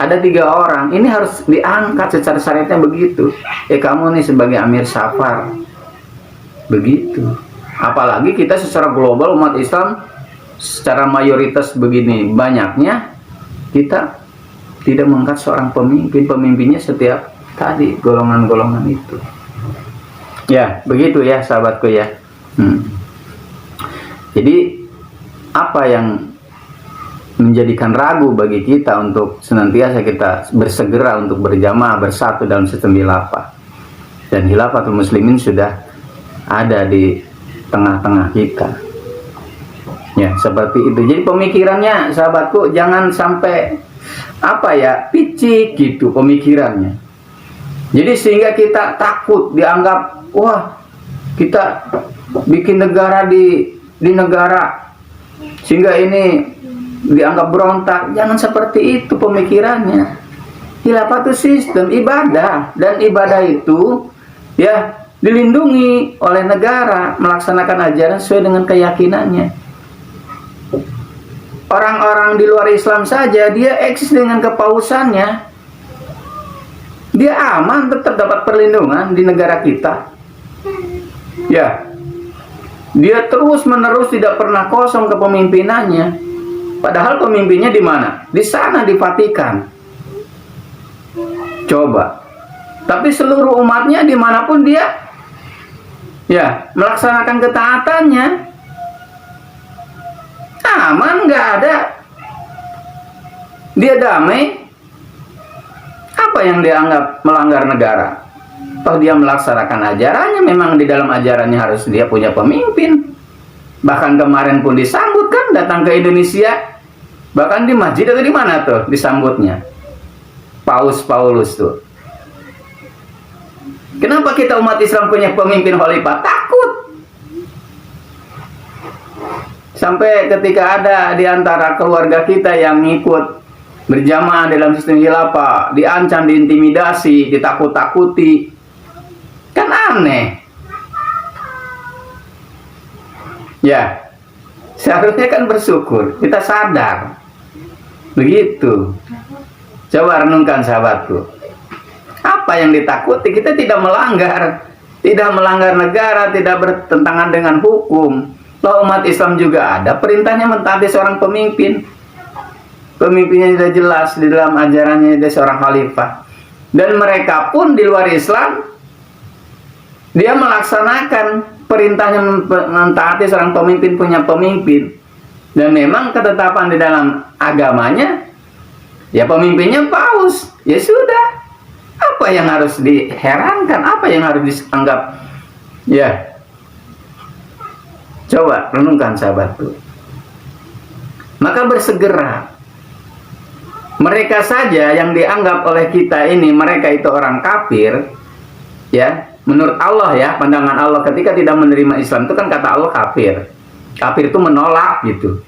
ada 3 orang, ini harus diangkat secara syariatnya begitu. Kamu nih sebagai amir safar, begitu. Apalagi kita secara global umat Islam secara mayoritas begini banyaknya, kita tidak mengangkat seorang pemimpin, pemimpinnya setiap tadi golongan-golongan itu. Ya, begitu, ya, sahabatku, ya. Jadi apa yang menjadikan ragu bagi kita untuk senantiasa kita bersegera untuk berjamaah bersatu dalam sistem khilafah, dan khilafatul muslimin sudah ada di tengah-tengah kita, ya, seperti itu. Jadi pemikirannya, sahabatku, jangan sampai picik gitu pemikirannya. Jadi sehingga kita takut dianggap, wah, kita bikin negara di negara sehingga ini dianggap berontak. Jangan seperti itu pemikirannya. Khilafah itu sistem ibadah, dan ibadah itu, ya, dilindungi oleh negara, melaksanakan ajaran sesuai dengan keyakinannya. Orang-orang di luar Islam saja dia eksis dengan kepausannya, dia aman, tetap dapat perlindungan di negara kita, ya. Dia terus-menerus tidak pernah kosong kepemimpinannya. Padahal pemimpinnya di mana? Di sana, di Vatikan. Coba. Tapi seluruh umatnya dimanapun dia, ya, melaksanakan ketaatannya, aman, nggak ada. Dia damai. Apa yang dianggap melanggar negara? Toh dia melaksanakan ajarannya, memang di dalam ajarannya harus dia punya pemimpin. Bahkan kemarin pun disambut kan, datang ke Indonesia, Bahkan di masjid atau di mana tuh disambutnya Paulus tuh. Kenapa kita umat Islam punya pemimpin khalifah? Takut. Sampai ketika ada di antara keluarga kita yang ngikut berjamaah dalam sistem khilafah, diancam, diintimidasi, ditakut-takuti. Kan aneh. Ya, seharusnya kan bersyukur, kita sadar. Begitu. Coba renungkan sahabatku. Apa yang ditakuti? Kita tidak melanggar negara, tidak bertentangan dengan hukum. Loh, umat Islam juga ada perintahnya mentaati seorang pemimpin. Pemimpinnya sudah jelas di dalam ajarannya, dia seorang khalifah. Dan mereka pun di luar Islam, dia melaksanakan perintahnya mentaati seorang pemimpin, punya pemimpin. Dan memang ketetapan di dalam agamanya, ya pemimpinnya paus. Ya sudah. Apa yang harus diherankan? Apa yang harus dianggap? Ya. Coba renungkan sahabatku. Maka bersegera. Mereka saja yang dianggap oleh kita ini, mereka itu orang kafir. Ya. Menurut Allah ya, pandangan Allah ketika tidak menerima Islam itu kan kata Allah kafir. Kafir itu menolak gitu.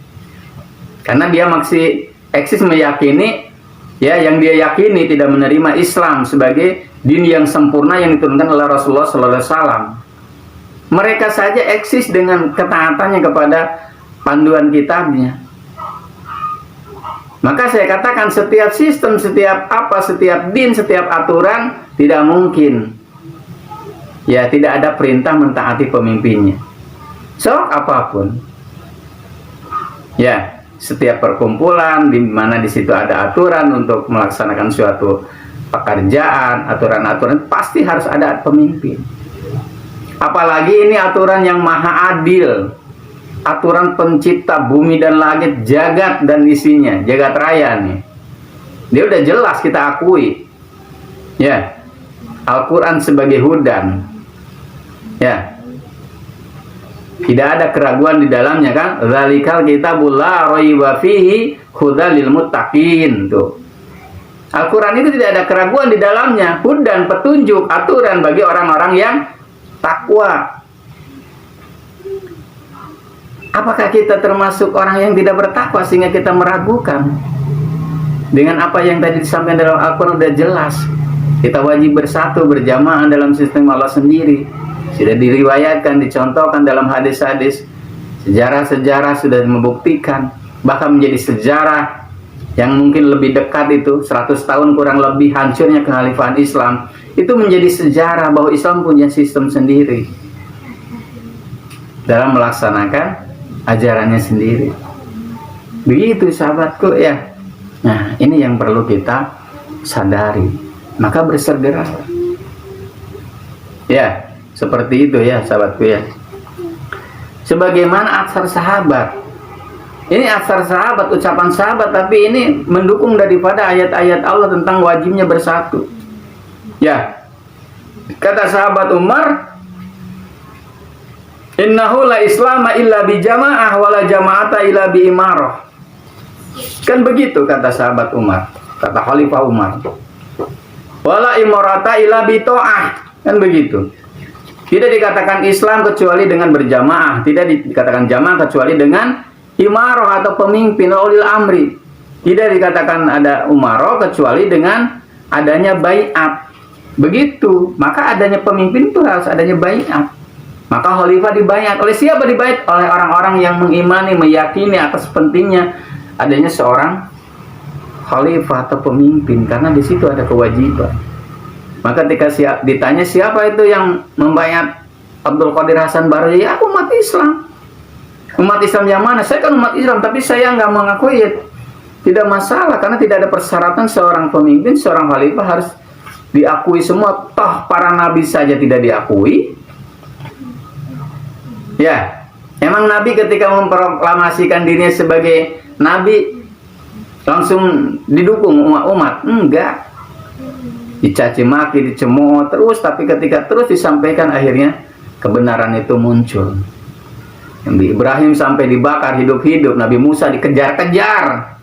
Karena dia masih eksis meyakini ya, yang dia yakini tidak menerima Islam sebagai din yang sempurna yang diturunkan oleh Rasulullah SAW. Mereka saja eksis dengan ketaatannya kepada panduan kitabnya. Maka saya katakan setiap sistem, setiap din, setiap aturan tidak mungkin. Ya, tidak ada perintah mentaati pemimpinnya. Sok apapun. Ya, setiap perkumpulan di mana di situ ada aturan untuk melaksanakan suatu pekerjaan, aturan-aturan pasti harus ada pemimpin. Apalagi ini aturan yang maha adil, aturan pencipta bumi dan langit, jagat dan isinya, jagat raya nih. Dia udah jelas kita akui. Ya, Al-Quran sebagai hudan. Ya, tidak ada keraguan di dalamnya kan. Dzalikal kitabul la raiba fihi hudal lil muttaqin tuh. Al-Quran itu tidak ada keraguan di dalamnya, hudan, petunjuk, aturan bagi orang-orang yang takwa. Apakah kita termasuk orang yang tidak bertakwa sehingga kita meragukan? Dengan apa yang tadi disampaikan dalam Al-Quran sudah jelas. Kita wajib bersatu, berjamaah dalam sistem Allah sendiri. Sudah diriwayatkan, dicontohkan dalam hadis-hadis. Sejarah-sejarah sudah membuktikan. Bahkan menjadi sejarah yang mungkin lebih dekat itu, 100 tahun kurang lebih hancurnya kekhalifahan Islam. Itu menjadi sejarah bahwa Islam punya sistem sendiri dalam melaksanakan ajarannya sendiri. Begitu sahabatku ya. Nah, ini yang perlu kita sadari. Maka bersegera. Ya, seperti itu ya sahabatku ya. Sebagaimana atsar sahabat. Ini atsar sahabat, ucapan sahabat, tapi ini mendukung daripada ayat-ayat Allah tentang wajibnya bersatu. Ya. Kata sahabat Umar, innahu la islama illa bi jamaah wa la jama'ata illa bi imarah. Kan begitu kata sahabat Umar, kata Khalifah Umar. Wala imarata illa bi ta'ah. Kan begitu. Tidak dikatakan Islam kecuali dengan berjamaah, tidak dikatakan jamaah kecuali dengan imarah atau pemimpin ulil amri. Tidak dikatakan ada umarah kecuali dengan adanya baiat. Begitu. Maka adanya pemimpin itu harus adanya baiat. Maka khalifah dibaiat. Oleh siapa dibaiat? Oleh orang-orang yang mengimani, meyakini atas pentingnya adanya seorang khalifah atau pemimpin, karena di situ ada kewajiban. Maka ketika ditanya siapa itu yang membaiat Abdul Qadir Hasan Barjaya, ya aku umat Islam. Umat Islam yang mana? Saya kan umat Islam, tapi saya nggak mengakui. Tidak masalah, karena tidak ada persyaratan seorang pemimpin, seorang khalifah harus diakui semua. Toh para nabi saja tidak diakui. Ya, emang nabi ketika memproklamasikan dirinya sebagai nabi langsung didukung umat-umat? Enggak. Dicaci maki, dicemooh terus, tapi ketika terus disampaikan akhirnya kebenaran itu muncul. Nabi Ibrahim sampai dibakar hidup-hidup, Nabi Musa dikejar-kejar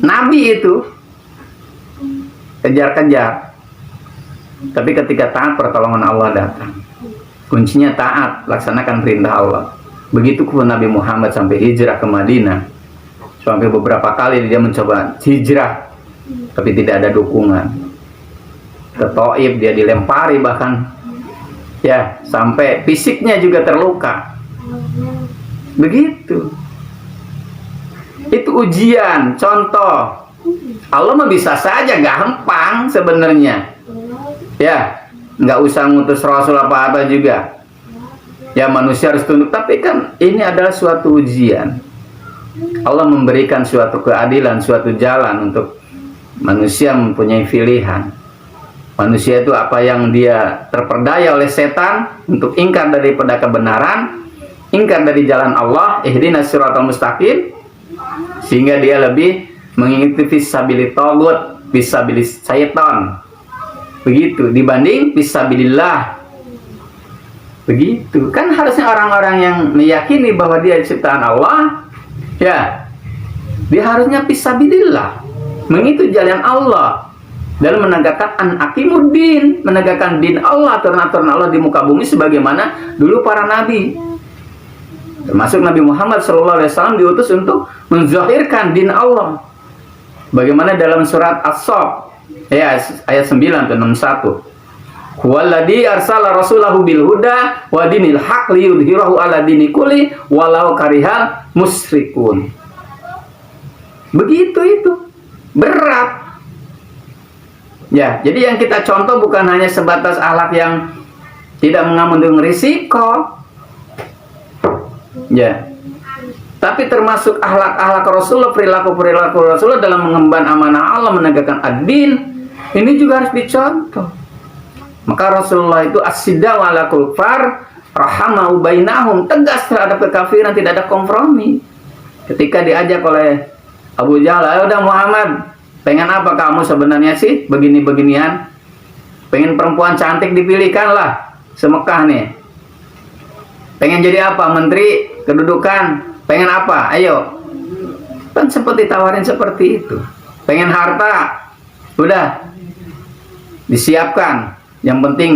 Nabi itu kejar-kejar. Tapi ketika taat, pertolongan Allah datang. Kuncinya taat, laksanakan perintah Allah. Begitu pun Nabi Muhammad sampai hijrah ke Madinah. Sampai beberapa kali dia mencoba hijrah, tapi tidak ada dukungan. Ke Taif dia dilempari bahkan, ya, sampai fisiknya juga terluka. Begitu. Itu ujian, contoh. Allah mah bisa saja gampang sebenarnya. Ya, nggak usah ngutus Rasul apa-apa juga. Ya, manusia harus tunduk, tapi kan ini adalah suatu ujian. Allah memberikan suatu keadilan, suatu jalan untuk manusia mempunyai pilihan. Manusia itu apa yang dia terperdaya oleh setan untuk ingkar daripada kebenaran, ingkar dari jalan Allah, ihdinas siratal mustaqim, sehingga dia lebih mengikuti fisabilit tagut, fisabilis syaitan. Begitu, dibanding fisabilillah. Begitu. Kan harusnya orang-orang yang meyakini bahwa dia ciptaan Allah, ya, dia harusnya fisabilillah, mengikuti jalan Allah dalam menegakkan an-aqimuddin, menegakkan din Allah, aturan-aturan Allah di muka bumi sebagaimana dulu para nabi. Termasuk Nabi Muhammad SAW diutus untuk menzahirkan din Allah. Bagaimana dalam surat As-Saff, ya, ayat 9 ke 61. Huwallazi arsala rasulahu bil huda wa dinil haq liyudhhirahu ala dini kulli walau karihal musyrikun. Begitu itu. Berat. Ya, jadi yang kita contoh bukan hanya sebatas akhlak yang tidak mengandung risiko. Ya. Tapi termasuk akhlak-akhlak Rasulullah, perilaku-perilaku Rasulullah dalam mengemban amanah Allah, menegakkan ad-din. Ini juga harus dicontoh. Maka Rasulullah itu as-sidda wala kulfar rahamau bainahum, tegas terhadap kekafiran, tidak ada kompromi. Ketika diajak oleh Abu Jahal, ayo udah Muhammad, pengen apa kamu sebenarnya sih begini-beginian? Pengen perempuan cantik dipilihkan lah se-Mekah nih. Pengen jadi apa? Menteri, kedudukan, pengen apa? Ayo. Kan sempat ditawarin seperti itu. Pengen harta, udah disiapkan. Yang penting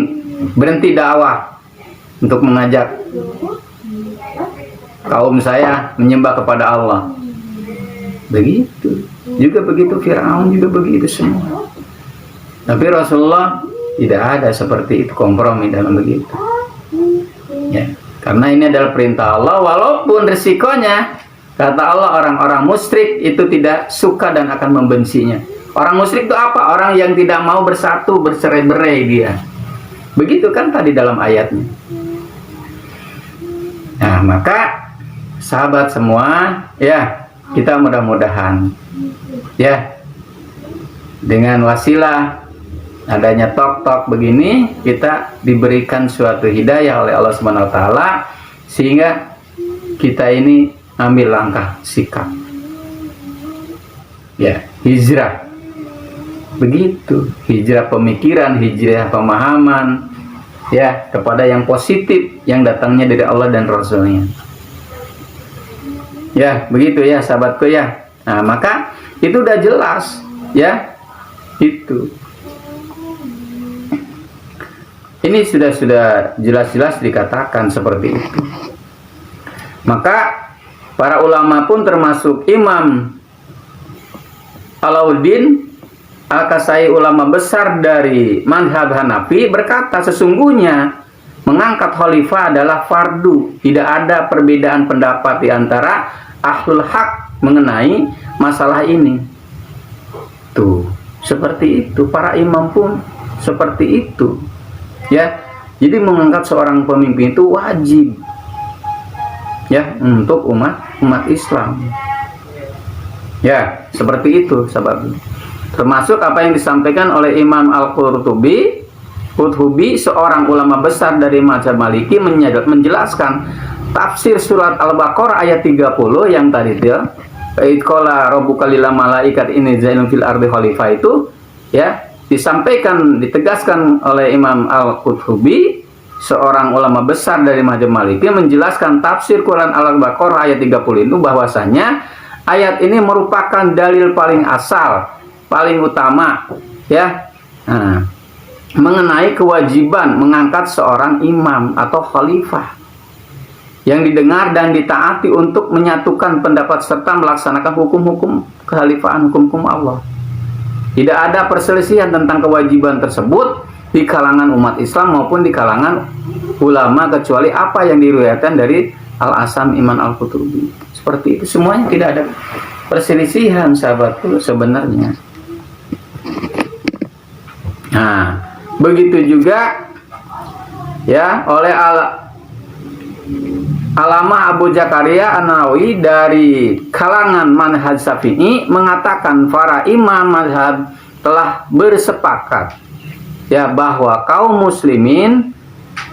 berhenti dakwah untuk mengajak kaum saya menyembah kepada Allah. Begitu. Juga begitu Fir'aun, juga begitu semua. Tapi Rasulullah tidak ada seperti itu, kompromi dalam begitu. Ya, karena ini adalah perintah Allah, walaupun risikonya, kata Allah, orang-orang musyrik itu tidak suka dan akan membencinya. Orang musyrik itu apa? Orang yang tidak mau bersatu, bercerai-berai dia. Begitu kan tadi dalam ayatnya. Nah, maka sahabat semua, ya, kita mudah-mudahan, ya, dengan wasilah adanya tok-tok begini, kita diberikan suatu hidayah oleh Allah Subhanahu wa taala, sehingga kita ini ambil langkah sikap, ya, hijrah. Begitu, hijrah pemikiran, hijrah pemahaman, ya, kepada yang positif yang datangnya dari Allah dan Rasulnya. Ya, begitu ya sahabatku ya. Nah, maka itu udah jelas, ya, itu. Ini sudah jelas-jelas dikatakan seperti itu. Maka para ulama pun termasuk Imam Alauddin Al-Kasai, ulama besar dari mazhab Hanafi, berkata sesungguhnya mengangkat khalifah adalah fardu. Tidak ada perbedaan pendapat di antara ahlul haq mengenai masalah ini. Tuh, seperti itu. Para imam pun seperti itu. Ya, jadi mengangkat seorang pemimpin itu wajib, ya, untuk umat Islam. Ya, seperti itu sahabat. Termasuk apa yang disampaikan oleh Imam Al-Qurtubi, seorang ulama besar dari mazhab Maliki, menjelaskan tafsir surat Al-Baqarah ayat 30 yang tadi dia qala rabbuka lil malaikat inni zailun fil ardi khalifah itu, ya, disampaikan, ditegaskan oleh Imam Al-Qurtubi, seorang ulama besar dari mazhab Maliki, menjelaskan tafsir Quran Al-Baqarah ayat 30 itu bahwasanya ayat ini merupakan dalil paling asal, paling utama, ya, mengenai kewajiban mengangkat seorang imam atau khalifah yang didengar dan ditaati untuk menyatukan pendapat serta melaksanakan hukum-hukum kekhalifahan, hukum-hukum Allah. Tidak ada perselisihan tentang kewajiban tersebut di kalangan umat Islam maupun di kalangan ulama, kecuali apa yang diriwayatkan dari Al-Asam Iman Al-Qutubi. Seperti itu, semuanya tidak ada perselisihan, sahabatku, sebenarnya. Nah, begitu juga ya oleh Alama Abu Zakaria An-Nawawi dari kalangan manhaj Syafi'i mengatakan para imam mazhab telah bersepakat ya bahwa kaum muslimin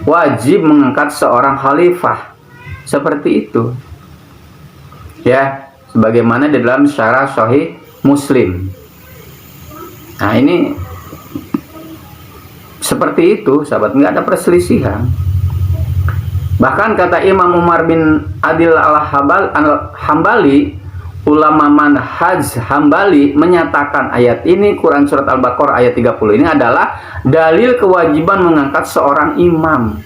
wajib mengangkat seorang khalifah, seperti itu ya, sebagaimana di dalam syarah Sahih Muslim. Nah, ini seperti itu, sahabat, nggak ada perselisihan. Bahkan kata Imam Umar bin Adil al-Hambali, ulama manhaj Hambali, menyatakan ayat ini, Quran Surat Al-Baqarah ayat 30 ini adalah dalil kewajiban mengangkat seorang imam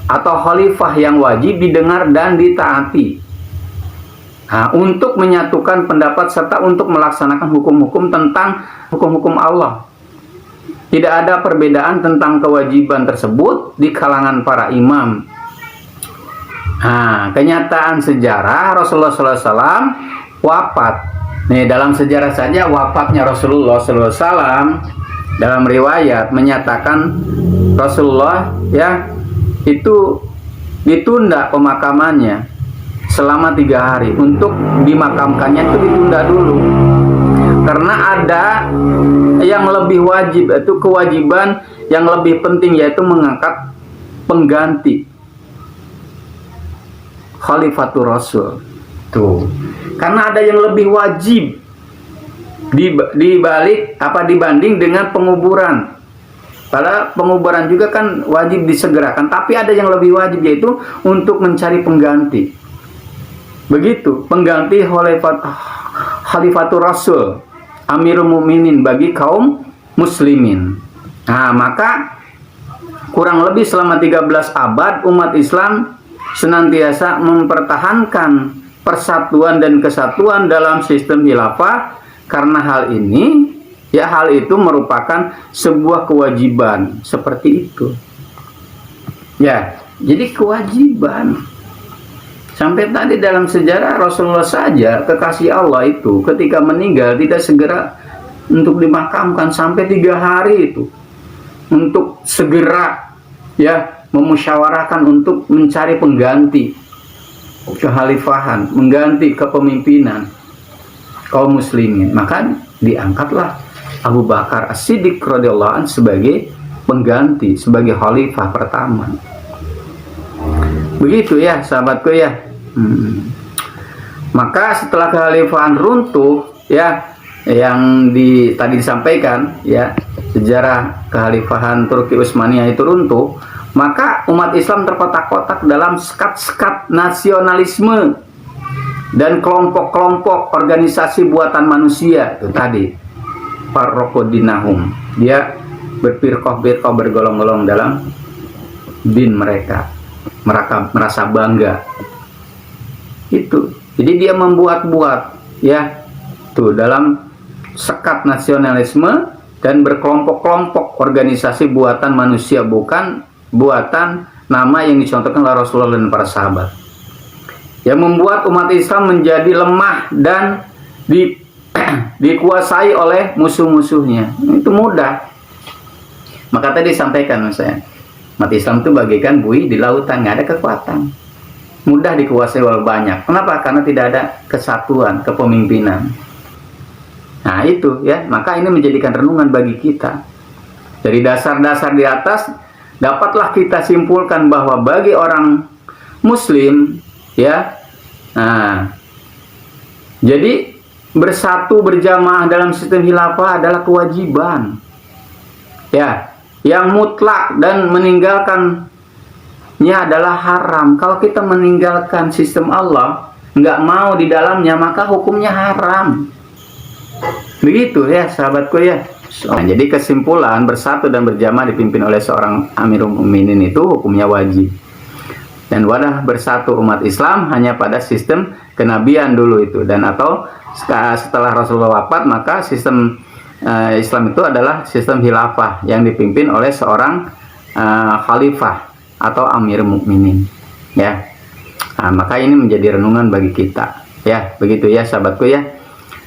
atau khalifah yang wajib didengar dan ditaati, untuk menyatukan pendapat serta untuk melaksanakan hukum-hukum tentang hukum-hukum Allah. Tidak ada perbedaan tentang kewajiban tersebut di kalangan para imam. Kenyataan sejarah Rasulullah SAW wafat. Nih, dalam sejarah saja wafatnya Rasulullah SAW, dalam riwayat menyatakan Rasulullah ya itu ditunda pemakamannya selama 3 hari. Untuk dimakamkannya itu ditunda dulu, karena ada yang lebih wajib, itu kewajiban yang lebih penting, yaitu mengangkat pengganti Khalifatul Rasul. Tuh, karena ada yang lebih wajib dibanding dengan penguburan. Padahal penguburan juga kan wajib disegerakan, tapi ada yang lebih wajib, yaitu untuk mencari pengganti. Begitu, pengganti Khalifatul Rasul, Amirul Mukminin bagi kaum muslimin. Maka kurang lebih selama 13 abad umat Islam senantiasa mempertahankan persatuan dan kesatuan dalam sistem khilafah, karena hal itu merupakan sebuah kewajiban, seperti itu. Ya, jadi kewajiban. Sampai tadi dalam sejarah Rasulullah saja, kekasih Allah itu ketika meninggal tidak segera untuk dimakamkan, sampai 3 hari itu untuk segera ya memusyawarahkan untuk mencari pengganti kekhalifahan, mengganti kepemimpinan kaum muslimin. Maka diangkatlah Abu Bakar As-Siddiq radhiyallahu anhu sebagai pengganti, sebagai khalifah pertama. Begitu ya, sahabatku ya. Maka setelah kekhalifahan runtuh ya, yang tadi disampaikan ya, sejarah kekhalifahan Turki Utsmaniyah itu runtuh, maka umat Islam terkotak-kotak dalam sekat-sekat nasionalisme dan kelompok-kelompok organisasi buatan manusia itu tadi, farraqudinahum, dia berfirqah-firqah, bergolong-golong dalam din mereka merasa bangga itu. Jadi dia membuat-buat ya tuh dalam sekat nasionalisme dan berkelompok-kelompok organisasi buatan manusia, bukan buatan nama yang dicontohkan oleh Rasulullah dan para sahabat, yang membuat umat Islam menjadi lemah dan dikuasai oleh musuh-musuhnya. Itu mudah. Maka tadi disampaikan saya, umat Islam itu bagaikan buih di lautan, nggak ada kekuatan, mudah dikuasai oleh banyak. Kenapa? Karena tidak ada kesatuan kepemimpinan. Nah itu ya, maka ini menjadikan renungan bagi kita. Dari dasar-dasar di atas dapatlah kita simpulkan bahwa bagi orang muslim ya, jadi bersatu berjamaah dalam sistem khilafah adalah kewajiban ya, yang mutlak, dan meninggalkannya adalah haram. Kalau kita meninggalkan sistem Allah, nggak mau di dalamnya, maka hukumnya haram. Begitu ya sahabatku ya. Nah, jadi kesimpulan, bersatu dan berjamaah dipimpin oleh seorang Amirul Mukminin itu hukumnya wajib. Dan wadah bersatu umat Islam hanya pada sistem kenabian dulu itu, dan atau setelah Rasulullah wafat, maka sistem Islam itu adalah sistem khilafah yang dipimpin oleh seorang khalifah atau Amirul Mukminin ya. Nah, maka ini menjadi renungan bagi kita ya. Begitu ya sahabatku ya.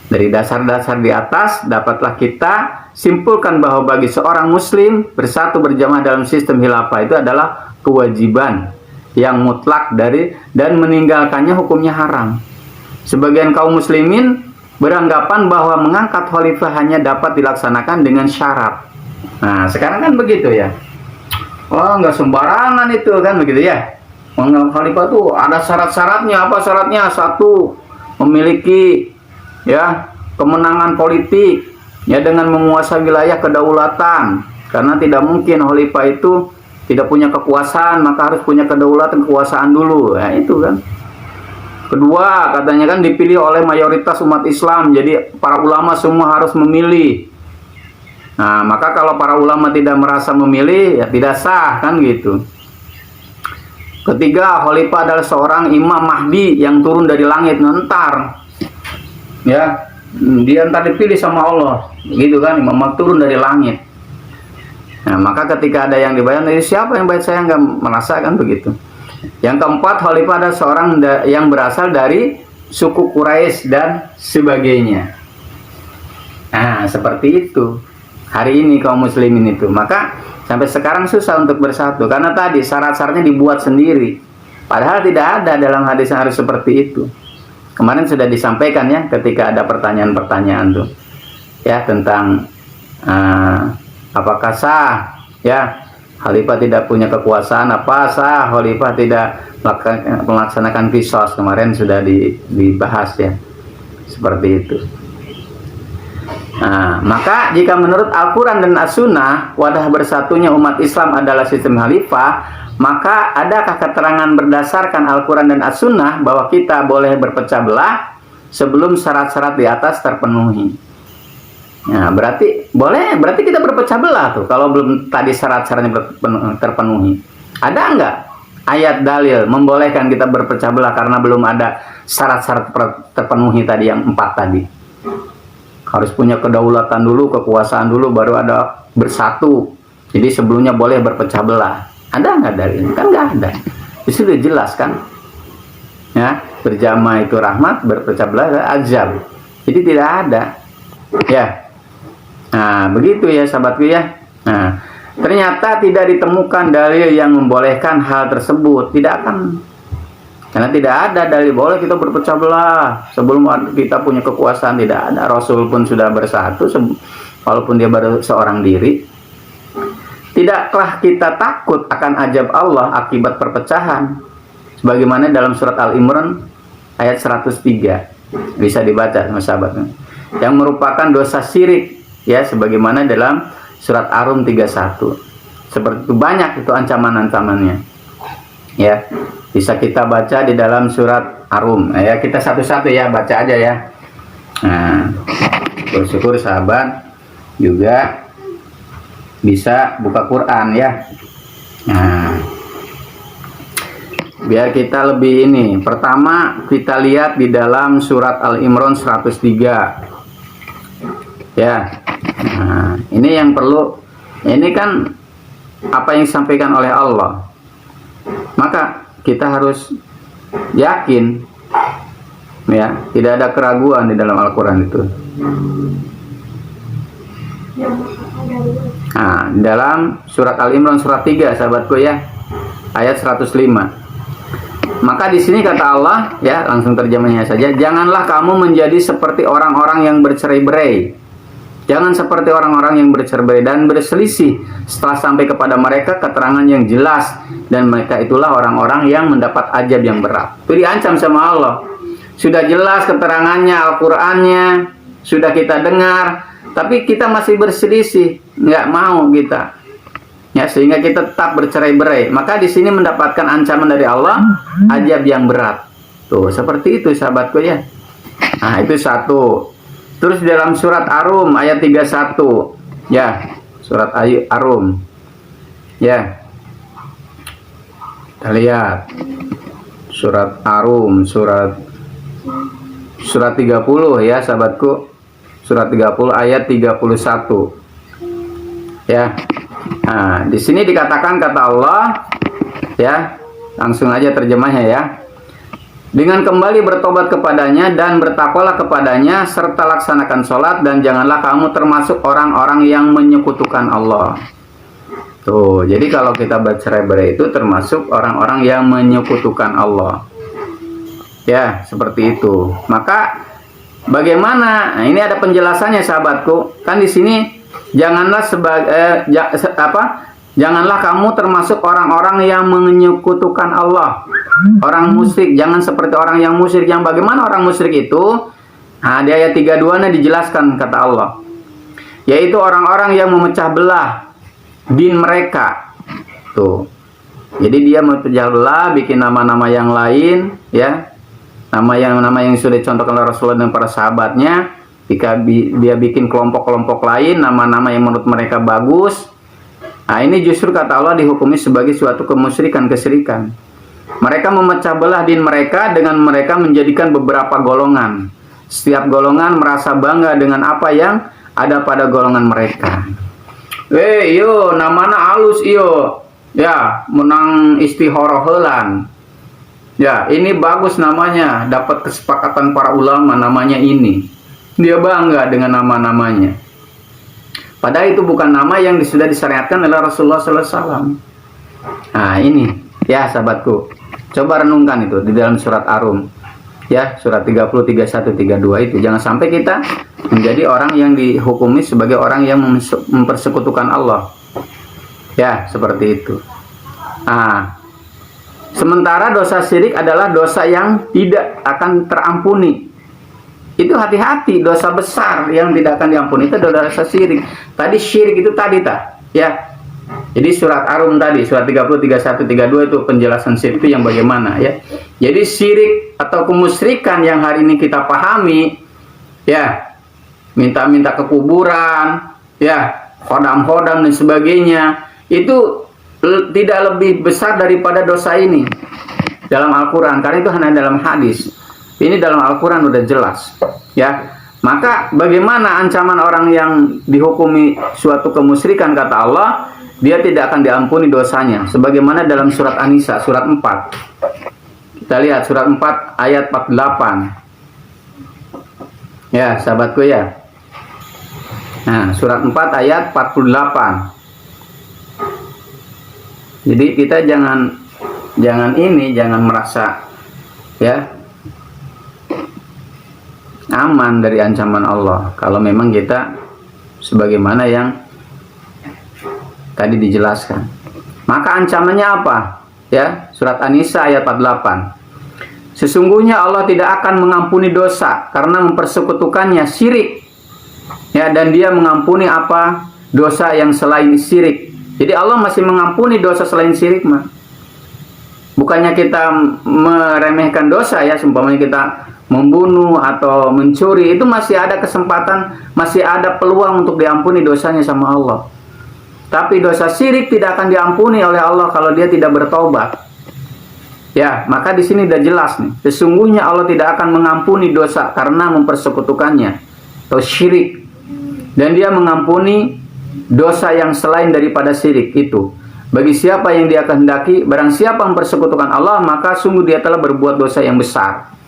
Dari dasar-dasar di atas dapatlah kita simpulkan bahwa bagi seorang muslim bersatu berjamaah dalam sistem khilafah itu adalah kewajiban yang mutlak dan meninggalkannya hukumnya haram. Sebagian kaum muslimin beranggapan bahwa mengangkat khalifah hanya dapat dilaksanakan dengan syarat. Nah, sekarang kan begitu ya. Oh, nggak sembarangan itu kan begitu ya. Mengangkat khalifah tuh ada syarat-syaratnya. Apa syaratnya? Satu, memiliki ya kemenangan politik ya dengan menguasai wilayah kedaulatan, karena tidak mungkin khalifah itu tidak punya kekuasaan, maka harus punya kedaulatan, kekuasaan dulu ya, itu kan. Kedua, katanya kan dipilih oleh mayoritas umat Islam, jadi para ulama semua harus memilih. Nah, maka kalau para ulama tidak merasa memilih ya tidak sah kan gitu. Ketiga, khalifah adalah seorang imam mahdi yang turun dari langit ntar ya, dia ntar dipilih sama Allah gitu kan, imam turun dari langit. Nah, maka ketika ada yang dibayar, siapa yang bayar, saya nggak merasakan begitu. Yang keempat, khalifah adalah seorang yang berasal dari suku Quraisy dan sebagainya. Nah, seperti itu hari ini kaum muslimin itu. Maka sampai sekarang susah untuk bersatu karena tadi syarat-syaratnya dibuat sendiri, padahal tidak ada dalam hadis yang harus seperti itu. Kemarin sudah disampaikan ya, ketika ada pertanyaan-pertanyaan tuh ya tentang apakah sah ya khalifah tidak punya kekuasaan, apa sah khalifah tidak melaksanakan qisas, kemarin sudah dibahas ya seperti itu. Nah, maka jika menurut Al-Quran dan As-Sunnah wadah bersatunya umat Islam adalah sistem khalifah, maka adakah keterangan berdasarkan Al-Quran dan As-Sunnah bahwa kita boleh berpecah belah sebelum syarat-syarat di atas terpenuhi? Nah, berarti kita berpecah belah tuh kalau belum tadi syarat-syaratnya terpenuhi. Ada enggak ayat dalil membolehkan kita berpecah belah karena belum ada syarat-syarat terpenuhi tadi yang 4 tadi? Harus punya kedaulatan dulu, kekuasaan dulu, baru ada bersatu. Jadi sebelumnya boleh berpecah belah. Ada nggak dalilnya? Kan nggak ada. Itu sudah jelas kan? Ya, berjamaah itu rahmat, berpecah belah azab. Jadi tidak ada. Ya. Nah, begitu ya sahabatku ya. Nah, ternyata tidak ditemukan dalil yang membolehkan hal tersebut. Tidak akan. Karena tidak ada dalil boleh kita berpecah belah sebelum kita punya kekuasaan, tidak ada. Rasul pun sudah bersatu walaupun dia baru seorang diri. Tidakkah kita takut akan azab Allah akibat perpecahan? Sebagaimana dalam surat Al-Imran ayat 103. Bisa dibaca sama sahabatnya. Yang merupakan dosa syirik ya, sebagaimana dalam surat Ar-Rum 31. Seperti itu, banyak itu ancaman-ancamannya. Ya, bisa kita baca di dalam surat Ar-Rum. Ya, kita satu-satu ya, baca aja ya. Nah, bersyukur sahabat juga bisa buka Quran ya. Nah, biar kita lebih ini. Pertama kita lihat di dalam surat Al-Imran 103. Ya. Nah, ini yang perlu. Ini kan apa yang disampaikan oleh Allah. Maka kita harus yakin ya, tidak ada keraguan di dalam Al-Quran itu. Nah, dalam surat Al-Imran surat 3 sahabatku ya, ayat 105. Maka di sini kata Allah ya, langsung terjemahnya saja, janganlah kamu menjadi seperti orang-orang yang bercerai-berai. Jangan seperti orang-orang yang bercerai-berai dan berselisih setelah sampai kepada mereka keterangan yang jelas, dan mereka itulah orang-orang yang mendapat azab yang berat. Itu diancam sama Allah. Sudah jelas keterangannya, Al-Qur'annya sudah kita dengar, tapi kita masih berselisih, nggak mau kita. Ya, sehingga kita tetap bercerai-berai. Maka di sini mendapatkan ancaman dari Allah, azab yang berat. Tuh, seperti itu sahabatku ya. Nah, itu satu. Terus dalam surat Ar-Rum ayat 31. Ya, surat Ar-Rum. Ya. Kita lihat. Surat Ar-Rum, surat 30 ya, sahabatku. Surat 30 ayat 31. Ya. Nah, di sini dikatakan kata Allah, ya. Langsung aja terjemahnya ya. Dengan kembali bertobat kepadanya dan bertakwalah kepadanya serta laksanakan sholat dan janganlah kamu termasuk orang-orang yang menyekutukan Allah. Tuh, jadi kalau kita bercerai-berai itu termasuk orang-orang yang menyekutukan Allah. Ya, seperti itu. Maka bagaimana? Nah, ini ada penjelasannya sahabatku. Kan di sini janganlah janganlah kamu termasuk orang-orang yang menyekutukan Allah. Orang musyrik, jangan seperti orang yang musyrik. Yang bagaimana orang musyrik itu? Nah, di ayat 32-nya dijelaskan kata Allah. Yaitu orang-orang yang memecah belah din mereka. Tuh. Jadi dia memecah belah, bikin nama-nama yang lain, ya. Nama yang sudah dicontohkan oleh Rasulullah dan para sahabatnya. Jika dia bikin kelompok-kelompok lain, nama-nama yang menurut mereka bagus. Nah, ini justru kata Allah dihukumi sebagai suatu kemusyrikan, kesirikan. Mereka memecah belah din mereka dengan mereka menjadikan beberapa golongan. Setiap golongan merasa bangga dengan apa yang ada pada golongan mereka. Yo, namana alus iyo. Ya, menang istihorohelan. Ya, ini bagus namanya. Dapat kesepakatan para ulama namanya ini. Dia bangga dengan nama-namanya. Padahal itu bukan nama yang sudah disyariatkan oleh Rasulullah SAW. Nah, ini ya sahabatku. Coba renungkan itu di dalam surat Ar-Rum. Ya, surat 30, 31, 32 itu. Jangan sampai kita menjadi orang yang dihukumi sebagai orang yang mempersekutukan Allah. Ya, seperti itu. Nah, sementara dosa syirik adalah dosa yang tidak akan terampuni. Itu hati-hati, dosa besar yang tidak akan diampuni itu adalah dosa syirik. Tadi syirik itu tadi ya. Jadi surat Ar-Rum tadi, surat 30, 31, 32 itu penjelasan syirik itu yang bagaimana ya. Jadi syirik atau kemusyrikan yang hari ini kita pahami ya, minta-minta ke kuburan, ya, khodam-khodam dan sebagainya, itu tidak lebih besar daripada dosa ini dalam Al-Quran, karena itu hanya dalam hadis. Ini dalam Al-Quran udah jelas ya. Maka bagaimana ancaman orang yang dihukumi suatu kemusyrikan kata Allah, dia tidak akan diampuni dosanya sebagaimana dalam surat An-Nisa surat 4. Kita lihat surat 4 ayat 48. Ya, sahabatku ya. Nah, surat 4 ayat 48. Jadi kita jangan merasa ya aman dari ancaman Allah kalau memang kita sebagaimana yang tadi dijelaskan. Maka ancamannya apa? Ya, surat An-Nisa ayat 48. Sesungguhnya Allah tidak akan mengampuni dosa karena mempersekutukannya syirik. Ya, dan Dia mengampuni apa? Dosa yang selain syirik. Jadi Allah masih mengampuni dosa selain syirik mah. Bukannya kita meremehkan dosa ya, seumpamanya kita membunuh atau mencuri, itu masih ada kesempatan, masih ada peluang untuk diampuni dosanya sama Allah. Tapi dosa syirik tidak akan diampuni oleh Allah kalau dia tidak bertobat. Ya, maka di sini udah jelas nih. Sesungguhnya Allah tidak akan mengampuni dosa karena mempersekutukannya atau syirik. Dan Dia mengampuni dosa yang selain daripada syirik itu. Bagi siapa yang Dia kehendaki, barang siapa mempersekutukan Allah, maka sungguh dia telah berbuat dosa yang besar.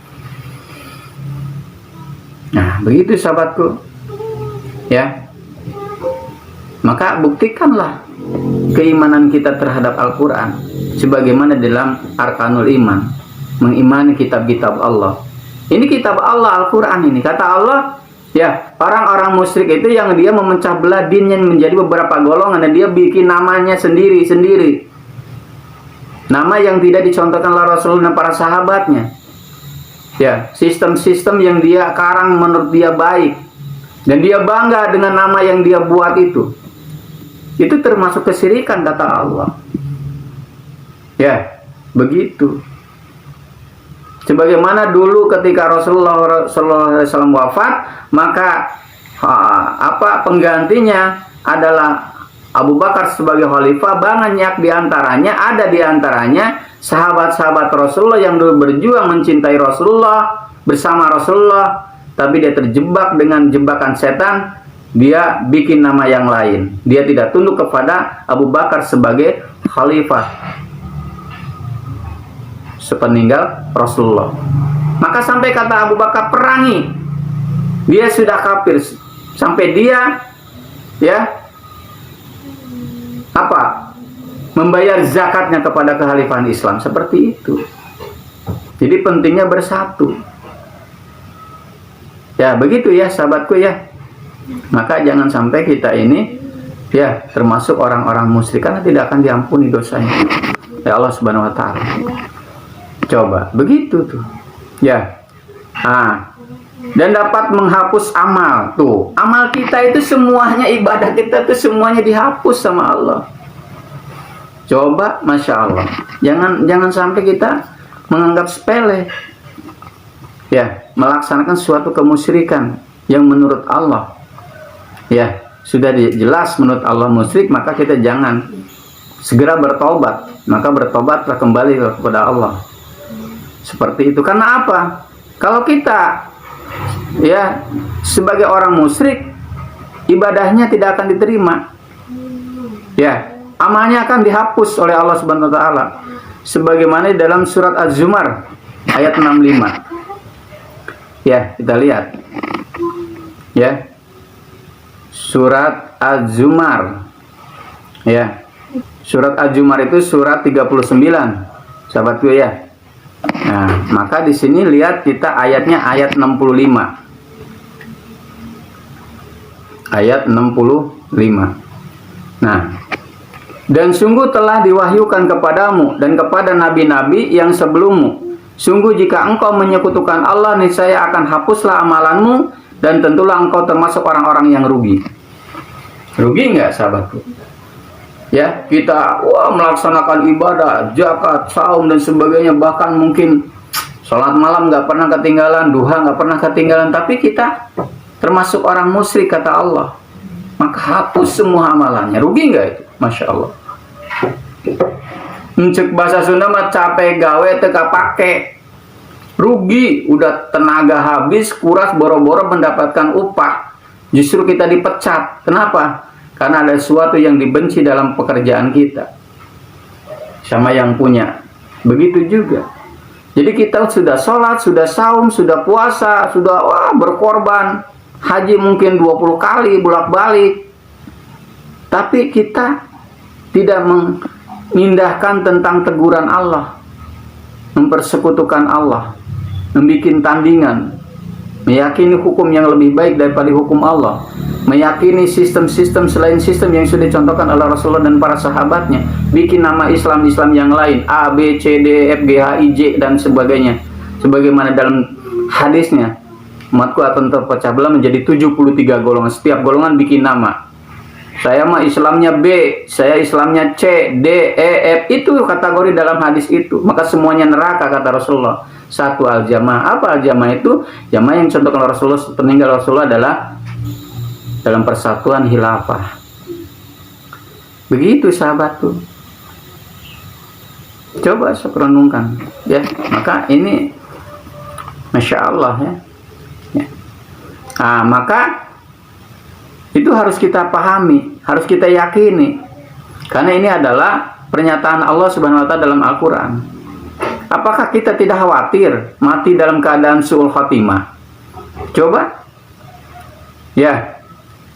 Nah, begitu sahabatku. Ya. Maka buktikanlah keimanan kita terhadap Al-Quran sebagaimana dalam Arkanul Iman, mengimani kitab-kitab Allah. Ini kitab Allah, Al-Quran ini. Kata Allah, ya, orang-orang musyrik itu yang dia memecah belah dinnya menjadi beberapa golongan dan dia bikin namanya sendiri-sendiri. Nama yang tidak dicontohkan oleh Rasulullah dan para sahabatnya. Ya, sistem-sistem yang dia karang menurut dia baik. Dan dia bangga dengan nama yang dia buat itu. Itu termasuk kesyirikan kata Allah. Ya, begitu. Coba Sebagaimana dulu ketika Rasulullah SAW wafat, maka penggantinya adalah Abu Bakar sebagai khalifah. Banyak ada di antaranya sahabat-sahabat Rasulullah yang dulu berjuang mencintai Rasulullah bersama Rasulullah, tapi dia terjebak dengan jebakan setan. Dia bikin nama yang lain. Dia tidak tunduk kepada Abu Bakar sebagai khalifah sepeninggal Rasulullah. Maka sampai kata Abu Bakar, perangi. Dia sudah kafir. Sampai dia membayar zakatnya kepada kekhalifahan Islam. Seperti itu. Jadi pentingnya bersatu. Ya, begitu ya sahabatku ya. Maka jangan sampai kita ini termasuk orang-orang musyrik, karena tidak akan diampuni dosanya ya Allah Subhanahu wa taala. Coba begitu tuh. Ya. Dan dapat menghapus amal. Tuh, amal kita itu semuanya, ibadah kita itu semuanya dihapus sama Allah. Coba, Masya Allah. Jangan sampai kita menganggap sepele. Ya, melaksanakan suatu kemusyrikan yang menurut Allah, sudah jelas menurut Allah musyrik, maka kita jangan, segera bertobat. Maka bertobatlah kembali kepada Allah. Seperti itu. Karena apa? Kalau kita sebagai orang musyrik, ibadahnya tidak akan diterima. Amalnya akan dihapus oleh Allah Subhanahu wa taala. Sebagaimana dalam surat Az-Zumar ayat 65. Kita lihat. Surat Az-Zumar. Surat Az-Zumar itu surat 39. Sahabatku ya. Nah, maka di sini lihat kita ayatnya ayat 65. Ayat 65. Nah, dan sungguh telah diwahyukan kepadamu dan kepada nabi-nabi yang sebelummu. Sungguh jika engkau menyekutukan Allah, niscaya akan hapuslah amalanmu, dan tentulah engkau termasuk orang-orang yang rugi. Rugi nggak sahabatku? Kita melaksanakan ibadah, zakat, saum dan sebagainya, bahkan mungkin sholat malam nggak pernah ketinggalan, duha nggak pernah ketinggalan, tapi kita termasuk orang musyrik kata Allah. Maka hapus semua amalannya. Rugi nggak itu? Masya Allah. Cek bahasa Sunda mah capek gawe teka pake. Rugi, udah tenaga habis, kuras, boro-boro mendapatkan upah. Justru kita dipecat. Kenapa? Karena ada sesuatu yang dibenci dalam pekerjaan kita sama yang punya. Begitu juga. Jadi kita sudah sholat, sudah saum, sudah puasa, sudah berkorban. Haji mungkin 20 kali bolak-balik. Tapi kita tidak mengindahkan tentang teguran Allah, mempersekutukan Allah, membuat tandingan, meyakini hukum yang lebih baik daripada hukum Allah, meyakini sistem-sistem selain sistem yang sudah dicontohkan oleh Rasulullah dan para sahabatnya, bikin nama Islam yang lain, A, B, C, D, F, G, H, I, J dan sebagainya. Sebagaimana dalam hadisnya, umatku akan terpecah belah menjadi 73 golongan. Setiap golongan bikin nama. Saya mah Islamnya B, saya Islamnya C, D, E, F. Itu kategori dalam hadis itu. Maka semuanya neraka kata Rasulullah. Satu al-jamaah. Apa al-jamaah itu? Jamaah yang contohkan Rasulullah peninggal Rasulullah adalah dalam persatuan khilafah. Begitu sahabatku. Coba saya renungkan. Maka ini Masya Allah ya. Nah, maka itu harus kita pahami, harus kita yakini, karena ini adalah pernyataan Allah Subhanahu wa taala dalam Al-Quran. Apakah kita tidak khawatir mati dalam keadaan su'ul khatimah? Coba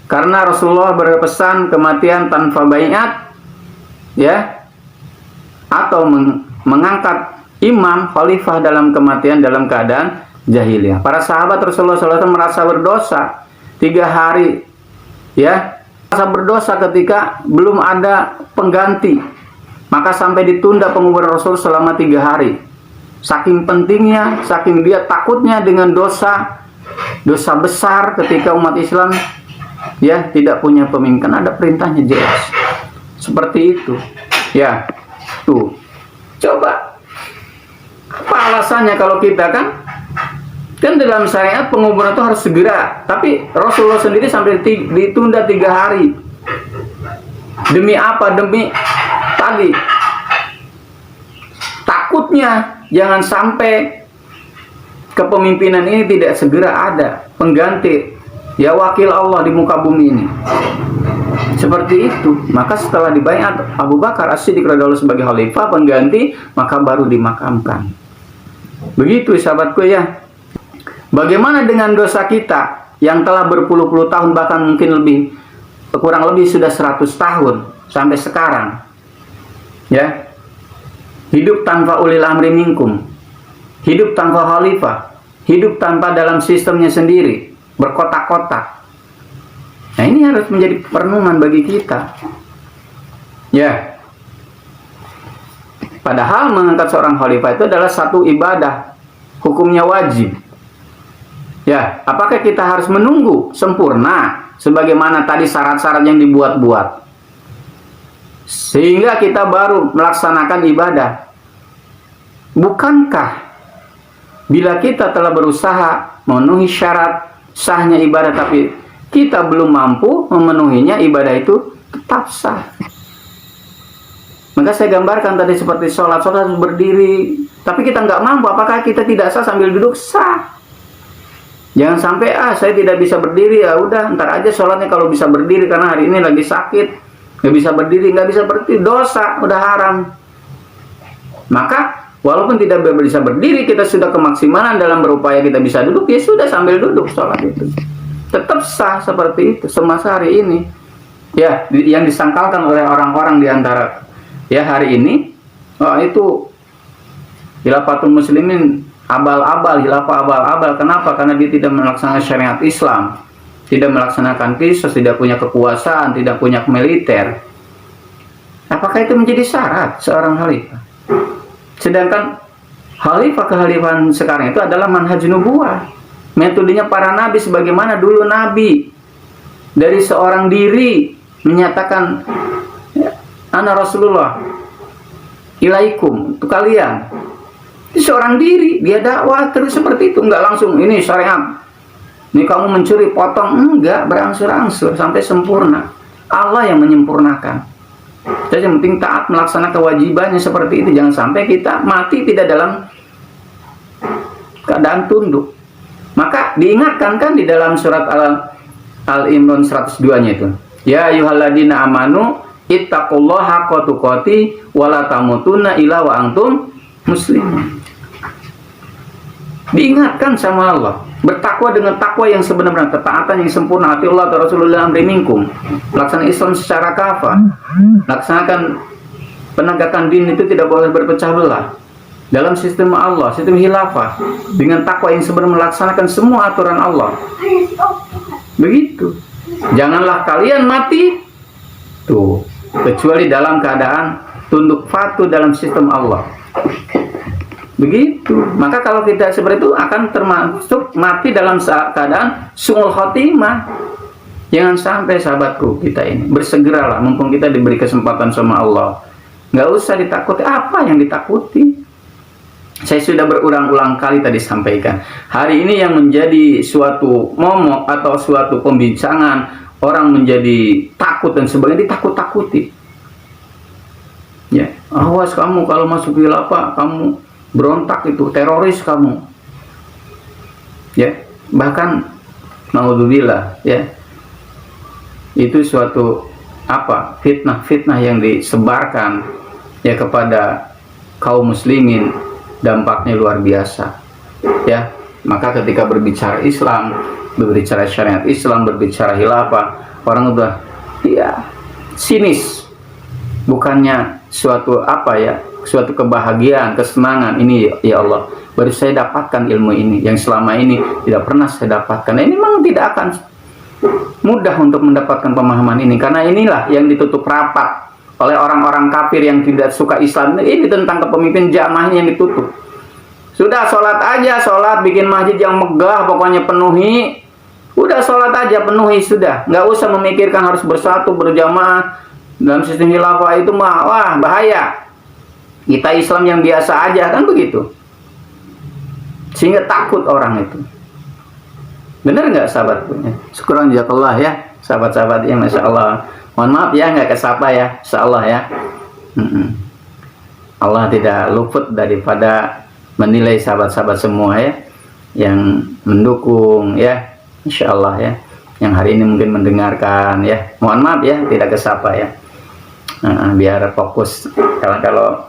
karena Rasulullah berpesan kematian tanpa baiat, atau mengangkat imam khalifah dalam kematian dalam keadaan jahiliyah. Para sahabat Rasulullah SAW merasa berdosa 3 hari, merasa berdosa ketika belum ada pengganti, maka sampai ditunda penguburan Rasul selama 3 hari. Saking pentingnya, saking dia takutnya dengan dosa besar ketika umat Islam tidak punya pemimpin. Ada perintahnya jelas seperti itu. Tuh, coba apa alasannya kalau kita kan dalam syariat penguburan itu harus segera, tapi Rasulullah sendiri sampai ditunda 3 hari. Demi apa? Demi tadi takutnya jangan sampai kepemimpinan ini tidak segera ada pengganti, ya wakil Allah di muka bumi ini. Seperti itu. Maka setelah dibaiat Abu Bakar As-Siddiq radhiyallahu sebagai khalifah pengganti, maka baru dimakamkan. Begitu sahabatku ya. Bagaimana dengan dosa kita yang telah berpuluh-puluh tahun, bahkan mungkin lebih, kurang lebih sudah 100 tahun sampai sekarang, ya, hidup tanpa ulil amri minkum, hidup tanpa khalifah, hidup tanpa dalam sistemnya sendiri, berkotak-kotak. Nah, ini harus menjadi perenungan bagi kita, ya. Padahal mengangkat seorang khalifah itu adalah satu ibadah, hukumnya wajib. Ya, apakah kita harus menunggu sempurna sebagaimana tadi syarat-syarat yang dibuat-buat sehingga kita baru melaksanakan ibadah? Bukankah bila kita telah berusaha memenuhi syarat sahnya ibadah tapi kita belum mampu memenuhinya, ibadah itu tetap sah? Maka saya gambarkan tadi seperti sholat harus berdiri, tapi kita nggak mampu, apakah kita tidak sah sambil duduk? Sah. Jangan sampai saya tidak bisa berdiri, ya udah ntar aja sholatnya kalau bisa berdiri karena hari ini lagi sakit, nggak bisa berdiri, dosa, udah haram. Maka walaupun tidak bisa berdiri, kita sudah kemaksimalan dalam berupaya kita bisa duduk, ya sudah sambil duduk sholat itu tetap sah seperti itu semasa hari ini. Ya, yang disangkalkan oleh orang-orang diantara ya hari ini, itu Khilafatul Muslimin hilafah abal-abal. Kenapa? Karena dia tidak melaksanakan syariat Islam, tidak melaksanakan qisas, tidak punya kekuasaan, tidak punya militer. Apakah itu menjadi syarat seorang khalifah? Sedangkan kekhalifahan sekarang itu adalah manhaj nubuwah, metodenya para nabi, sebagaimana dulu nabi dari seorang diri menyatakan ana Rasulullah ilaikum, untuk kalian. Seorang diri, dia dakwah terus seperti itu, nggak langsung ini syariat, ini kamu mencuri potong, enggak, berangsur-angsur sampai sempurna. Allah yang menyempurnakan. Jadi yang penting taat melaksanakan kewajibannya seperti itu. Jangan sampai kita mati tidak dalam keadaan tunduk. Maka diingatkan kan di dalam surat Al-Imran 102-nya itu, ya ayyuhalladzina amanu ittaqullaha haqqa tuqatih wa la tamutunna illa wa antum muslimun. Diingatkan sama Allah, bertakwa dengan takwa yang sebenarnya, ketaatan yang sempurna, ati Allah wa Rasulullah amri minkum, laksanakan Islam secara kafah, laksanakan penegakan din itu tidak boleh berpecah belah dalam sistem Allah, sistem khilafah, dengan takwa yang sebenarnya melaksanakan semua aturan Allah. Begitu. Janganlah kalian mati tuh kecuali dalam keadaan tunduk patuh dalam sistem Allah. Begitu. Maka kalau kita seperti itu akan termasuk mati dalam keadaan su'ul khotimah. Jangan sampai sahabatku kita ini, bersegeralah mumpung kita diberi kesempatan sama Allah. Nggak usah ditakuti. Apa yang ditakuti? Saya sudah berulang-ulang kali tadi sampaikan. Hari ini yang menjadi suatu momok atau suatu pembincangan, orang menjadi takut dan sebagainya, ditakut-takuti. Ya, awas kamu kalau masuk khilafah, kamu berontak, itu teroris kamu. Ya, bahkan naudzubillah, ya, itu suatu fitnah yang disebarkan ya kepada kaum muslimin, dampaknya luar biasa. Ya, maka ketika berbicara Islam, berbicara syariat Islam, berbicara khilafah, orang udah sinis. Bukannya suatu suatu kebahagiaan, kesenangan, ini ya Allah, baru saya dapatkan ilmu ini yang selama ini tidak pernah saya dapatkan. Nah, ini memang tidak akan mudah untuk mendapatkan pemahaman ini, karena inilah yang ditutup rapat oleh orang-orang kafir yang tidak suka Islam. Ini tentang kepemimpinan jamaahnya yang ditutup. Sudah sholat aja, sholat, bikin masjid yang megah, pokoknya penuhi. Udah sholat aja, penuhi, sudah. Nggak usah memikirkan harus bersatu, berjamaah. Dalam sistem khilafah itu bahaya. Kita Islam yang biasa aja, kan begitu. sehingga takut orang itu. Bener nggak sahabatku? Syukuran jazakallah ya sahabat-sahabat ya, masya Allah. Mohon maaf ya nggak kesapa ya, insya Allah ya. Allah tidak luput daripada menilai sahabat-sahabat semua ya, yang mendukung ya, insya Allah ya, yang hari ini mungkin mendengarkan ya. Mohon maaf ya tidak kesapa ya. Biar fokus, kalau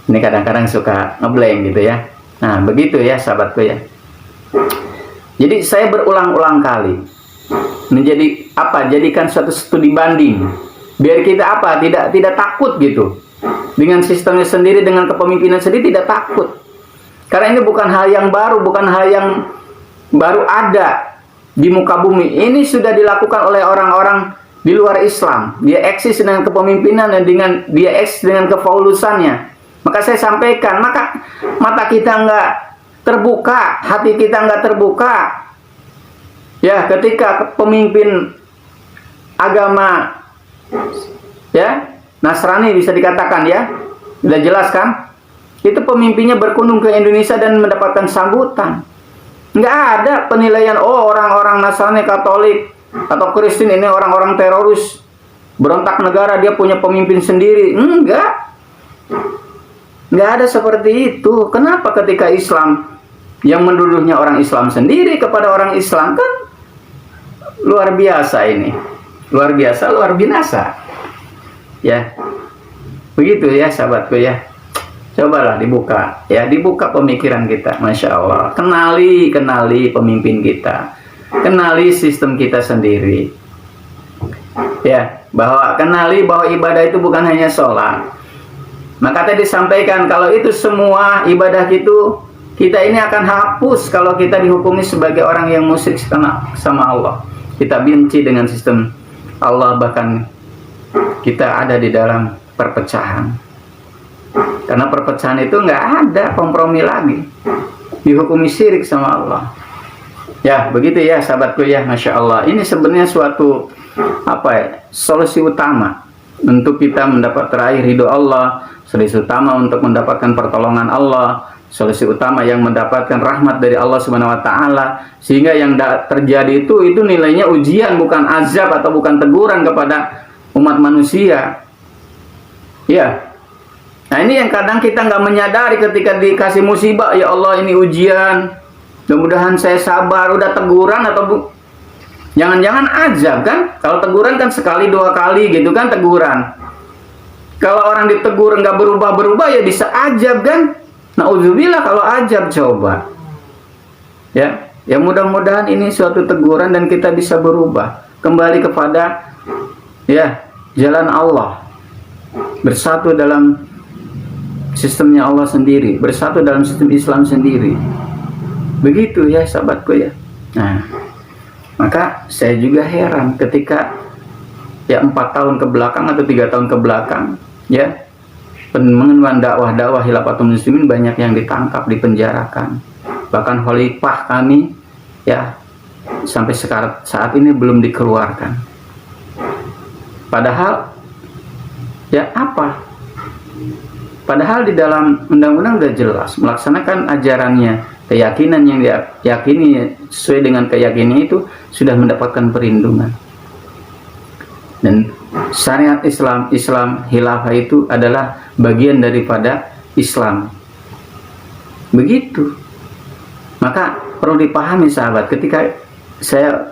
ini kadang-kadang suka ngeblank gitu ya. Nah begitu ya sahabatku ya. Jadi saya berulang-ulang kali menjadi apa? Jadikan suatu studi banding, biar kita apa? Tidak takut gitu dengan sistemnya sendiri, dengan kepemimpinan sendiri, tidak takut. Karena ini bukan hal yang baru, bukan hal yang baru ada di muka bumi. Ini sudah dilakukan oleh orang-orang di luar Islam. Dia eksis dengan kepemimpinan dan dia eksis dengan kefaulusannya. Maka saya sampaikan, maka mata kita nggak terbuka, hati kita nggak terbuka ya, ketika pemimpin agama ya Nasrani bisa dikatakan ya, sudah jelas kan, itu pemimpinnya berkunjung ke Indonesia dan mendapatkan sambutan. Nggak ada penilaian, oh orang-orang Nasrani, Katolik atau Kristen ini orang-orang teroris, berontak negara, dia punya pemimpin sendiri. Nggak ada seperti itu. Kenapa ketika Islam yang menduduhnya orang Islam sendiri kepada orang Islam, kan luar biasa ini, luar biasa, luar binasa ya. Begitu ya sahabatku ya. Cobalah dibuka ya, dibuka pemikiran kita, masya Allah. Kenali pemimpin kita, kenali sistem kita sendiri ya, kenali bahwa ibadah itu bukan hanya sholat. Maka tadi disampaikan kalau itu semua ibadah itu, kita ini akan hapus kalau kita dihukumi sebagai orang yang musyrik sama Allah. Kita benci dengan sistem Allah, bahkan kita ada di dalam perpecahan. Karena perpecahan itu nggak ada kompromi lagi, dihukumi syirik sama Allah. Ya begitu ya sahabatku ya, masya Allah. Ini sebenarnya suatu solusi utama untuk kita mendapat terakhir ridho Allah, solusi utama untuk mendapatkan pertolongan Allah, solusi utama yang mendapatkan rahmat dari Allah Subhanahu wa taala, sehingga yang terjadi itu nilainya ujian, bukan azab atau bukan teguran kepada umat manusia. Ya. Nah, ini yang kadang kita nggak menyadari ketika dikasih musibah, ya Allah ini ujian. Mudah-mudahan saya sabar, udah teguran atau jangan-jangan azab kan? Kalau teguran kan sekali dua kali gitu kan teguran. Kalau orang ditegur nggak berubah-berubah ya bisa azab kan? Nauzubillah kalau azab, coba. Ya mudah-mudahan ini suatu teguran dan kita bisa berubah kembali kepada jalan Allah, bersatu dalam sistemnya Allah sendiri, bersatu dalam sistem Islam sendiri. Begitu ya sahabatku ya. Nah, maka saya juga heran ketika 4 tahun ke belakang atau 3 tahun ke belakang ya, pengemban dakwah Khilafatul Muslimin banyak yang ditangkap, dipenjarakan. Bahkan khalifah kami ya sampai saat ini belum dikeluarkan. Padahal Padahal di dalam undang-undang sudah jelas melaksanakan ajarannya, keyakinan yang dia yakini sesuai dengan keyakinan itu sudah mendapatkan perlindungan. Dan syariat Islam khilafah itu adalah bagian daripada Islam. Begitu. Maka perlu dipahami sahabat, ketika saya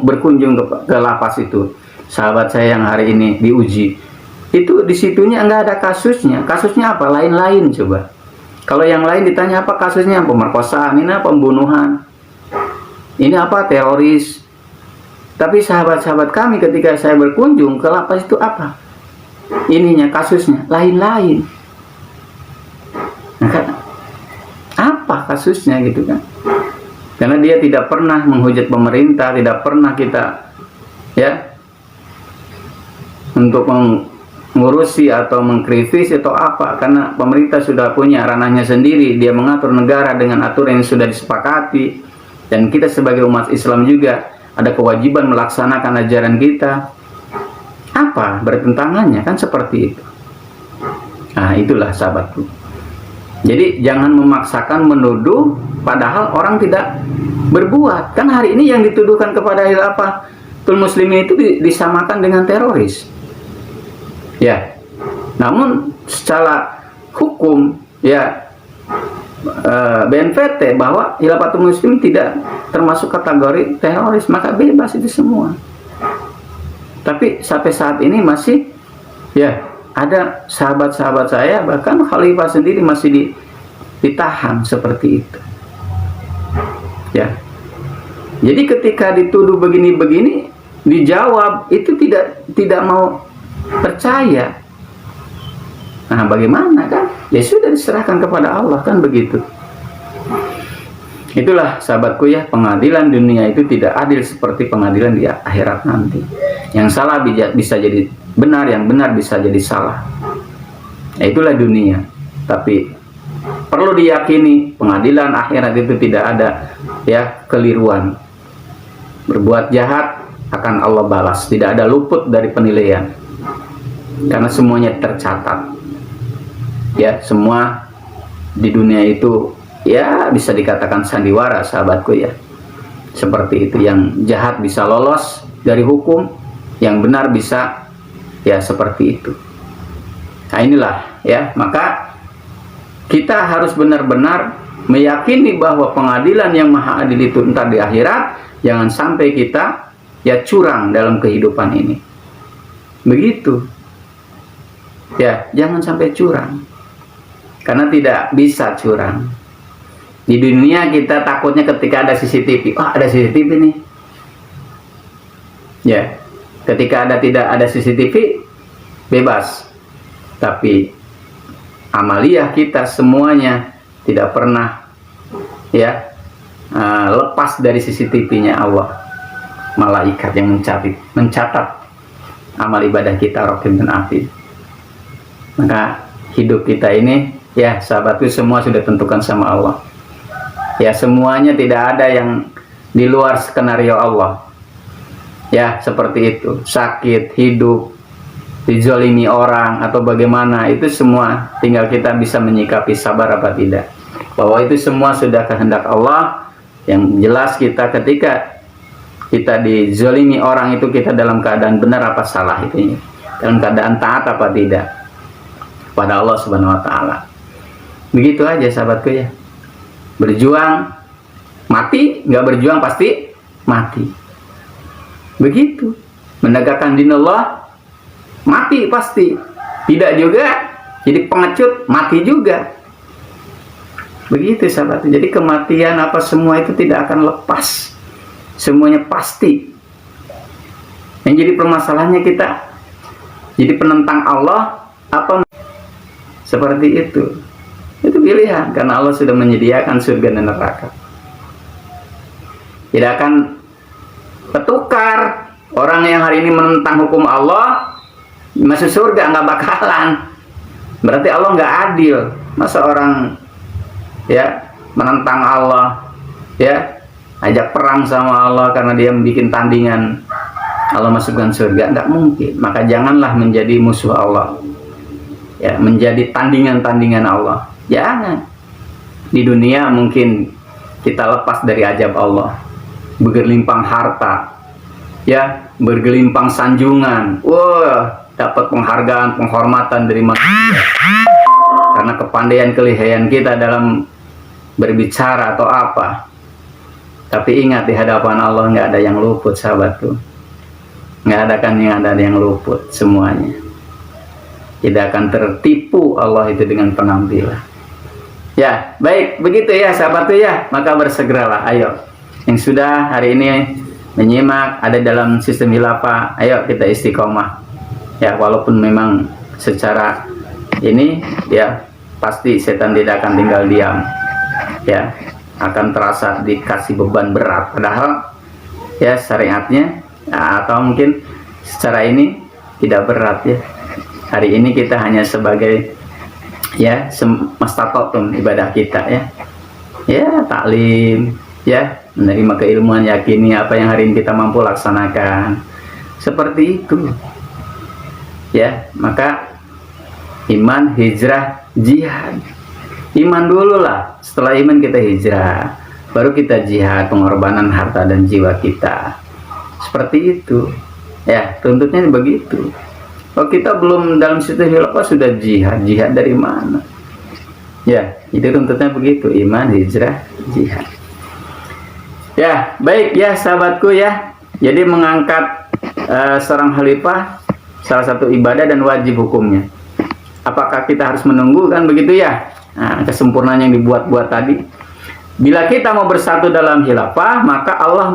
berkunjung ke lapas itu, sahabat saya yang hari ini diuji, itu disitunya nggak ada kasusnya. Kasusnya apa? Lain-lain coba. Kalau yang lain ditanya apa kasusnya? Pemerkosaan, ini apa? Pembunuhan, ini apa? Teroris. Tapi sahabat-sahabat kami ketika saya berkunjung ke lapas itu apa? Ininya kasusnya lain-lain. Nah, kan, apa kasusnya gitu kan? Karena dia tidak pernah menghujat pemerintah, tidak pernah kita untuk mengurusi atau mengkritisi atau apa, karena pemerintah sudah punya ranahnya sendiri, dia mengatur negara dengan aturan yang sudah disepakati, dan kita sebagai umat Islam juga ada kewajiban melaksanakan ajaran kita. Apa bertentangannya? Kan seperti itu. Nah itulah sahabatku, Jadi jangan memaksakan menuduh padahal orang tidak berbuat. Kan hari ini yang dituduhkan kepada Hilafatul Muslimin itu disamakan dengan teroris. Ya. Namun secara hukum ya BNPT bahwa Hilafatul Muslimin tidak termasuk kategori teroris, maka bebas itu semua. Tapi sampai saat ini masih ya ada sahabat-sahabat saya, bahkan Khalifah sendiri masih ditahan seperti itu. Ya. Jadi ketika dituduh begini-begini, dijawab itu tidak mau percaya. Nah, bagaimana kan? Ya sudah diserahkan kepada Allah kan begitu. Itulah sahabatku ya, pengadilan dunia itu tidak adil seperti pengadilan di akhirat nanti. Yang salah bisa jadi benar, yang benar bisa jadi salah. Ya, itulah dunia. Tapi perlu diyakini pengadilan akhirat itu tidak ada ya keliruan. Berbuat jahat akan Allah balas, tidak ada luput dari penilaian. Karena semuanya tercatat. Ya, semua di dunia itu ya bisa dikatakan sandiwara sahabatku ya. Seperti itu, yang jahat bisa lolos dari hukum, yang benar bisa ya seperti itu. Nah inilah ya, maka kita harus benar-benar meyakini bahwa pengadilan yang maha adil itu entar di akhirat. Jangan sampai kita ya curang dalam kehidupan ini. Begitu. Ya, jangan sampai curang. Karena tidak bisa curang. Di dunia kita takutnya ketika ada CCTV. Oh, ada CCTV nih. Ya, ketika tidak ada CCTV, bebas. Tapi amaliyah kita semuanya tidak pernah ya lepas dari CCTV-nya Allah. Malaikat yang mencatat amal ibadah kita raqib dan atid. Maka hidup kita ini ya sahabatku semua sudah tentukan sama Allah. Ya semuanya tidak ada yang di luar skenario Allah. Ya seperti itu. Sakit, hidup, dizolimi orang atau bagaimana, itu semua tinggal kita bisa menyikapi sabar apa tidak. Bahwa itu semua sudah kehendak Allah. Yang jelas kita ketika kita dizolimi orang itu kita dalam keadaan benar apa salah itu, dalam keadaan taat apa tidak pada Allah Subhanahu wa taala. Begitu aja sahabatku ya. Berjuang mati, nggak berjuang pasti mati. Begitu. Menegakkan dinullah mati pasti. Tidak juga jadi pengecut, mati juga. Begitu sahabat. Jadi kematian apa semua itu tidak akan lepas. Semuanya pasti. Yang jadi permasalahannya kita jadi penentang Allah apa seperti itu. Itu pilihan karena Allah sudah menyediakan surga dan neraka. Tidak akan bertukar. Orang yang hari ini menentang hukum Allah masuk surga, nggak bakalan. Berarti Allah nggak adil. Masa orang ya menentang Allah, ya ajak perang sama Allah karena dia bikin tandingan Allah masukkan surga, nggak mungkin. Maka janganlah menjadi musuh Allah, ya menjadi tandingan-tandingan Allah. Jangan. Di dunia mungkin kita lepas dari ajab Allah, bergelimpang harta, ya bergelimpang sanjungan, wah dapat penghargaan, penghormatan dari manusia karena kepandaian kelihayan kita dalam berbicara atau apa. Tapi ingat, di hadapan Allah nggak ada yang luput sahabatku. Nggak ada kan yang ada yang luput, semuanya. Tidak akan tertipu Allah itu dengan penampilan. Ya, baik, begitu ya sahabatku ya. Maka bersegeralah, ayo. Yang sudah hari ini menyimak ada dalam sistem khilafah, ayo kita istiqomah. Ya, walaupun memang secara ini ya pasti setan tidak akan tinggal diam. Ya, akan terasa dikasih beban berat. Padahal ya syariatnya ya, atau mungkin secara ini tidak berat ya. Hari ini kita hanya sebagai ya semastatotum ibadah kita ya. Ya taklim ya, menerima keilmuan, yakini apa yang hari ini kita mampu laksanakan. Seperti itu. Ya, maka iman, hijrah, jihad. Iman dulu lah, setelah iman kita hijrah, baru kita jihad, pengorbanan harta dan jiwa kita. Seperti itu. Ya, tuntutnya begitu. Kalau kita belum dalam situ khilafah sudah jihad, jihad dari mana? Ya, itu tuntutnya begitu, iman, hijrah, jihad. Ya, baik ya sahabatku ya. Jadi mengangkat seorang khalifah salah satu ibadah dan wajib hukumnya. Apakah kita harus menunggu, kan begitu ya? Nah, kesempurnaan yang dibuat-buat tadi. Bila kita mau bersatu dalam khilafah, maka Allah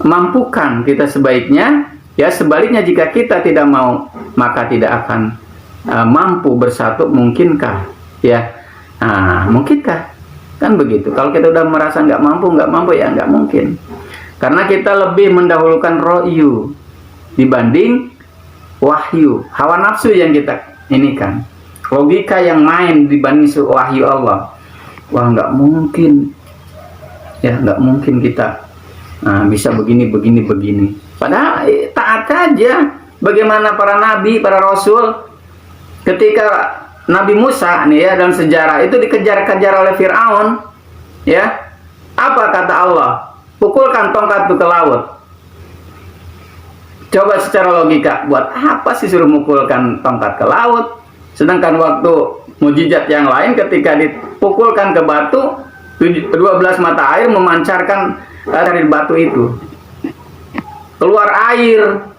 mampukan kita sebaiknya. Ya, sebaliknya jika kita tidak mau, maka tidak akan mampu bersatu. Mungkinkah? Ya, mungkinkah? Kan begitu. Kalau kita udah merasa nggak mampu ya nggak mungkin. Karena kita lebih mendahulukan ro'yu dibanding wahyu, hawa nafsu yang kita ini kan. Logika yang main dibanding wahyu Allah. Wah, nggak mungkin. Ya, nggak mungkin kita bisa begini. Padahal taat aja. Bagaimana para nabi, para rasul, ketika Nabi Musa nih ya, dalam sejarah itu dikejar-kejar oleh Fir'aun, ya, apa kata Allah? Pukulkan tongkat itu ke laut. Coba secara logika, buat apa sih suruh mukulkan tongkat ke laut? Sedangkan waktu mujizat yang lain ketika dipukulkan ke batu, 12 mata air memancarkan dari batu itu. Keluar air.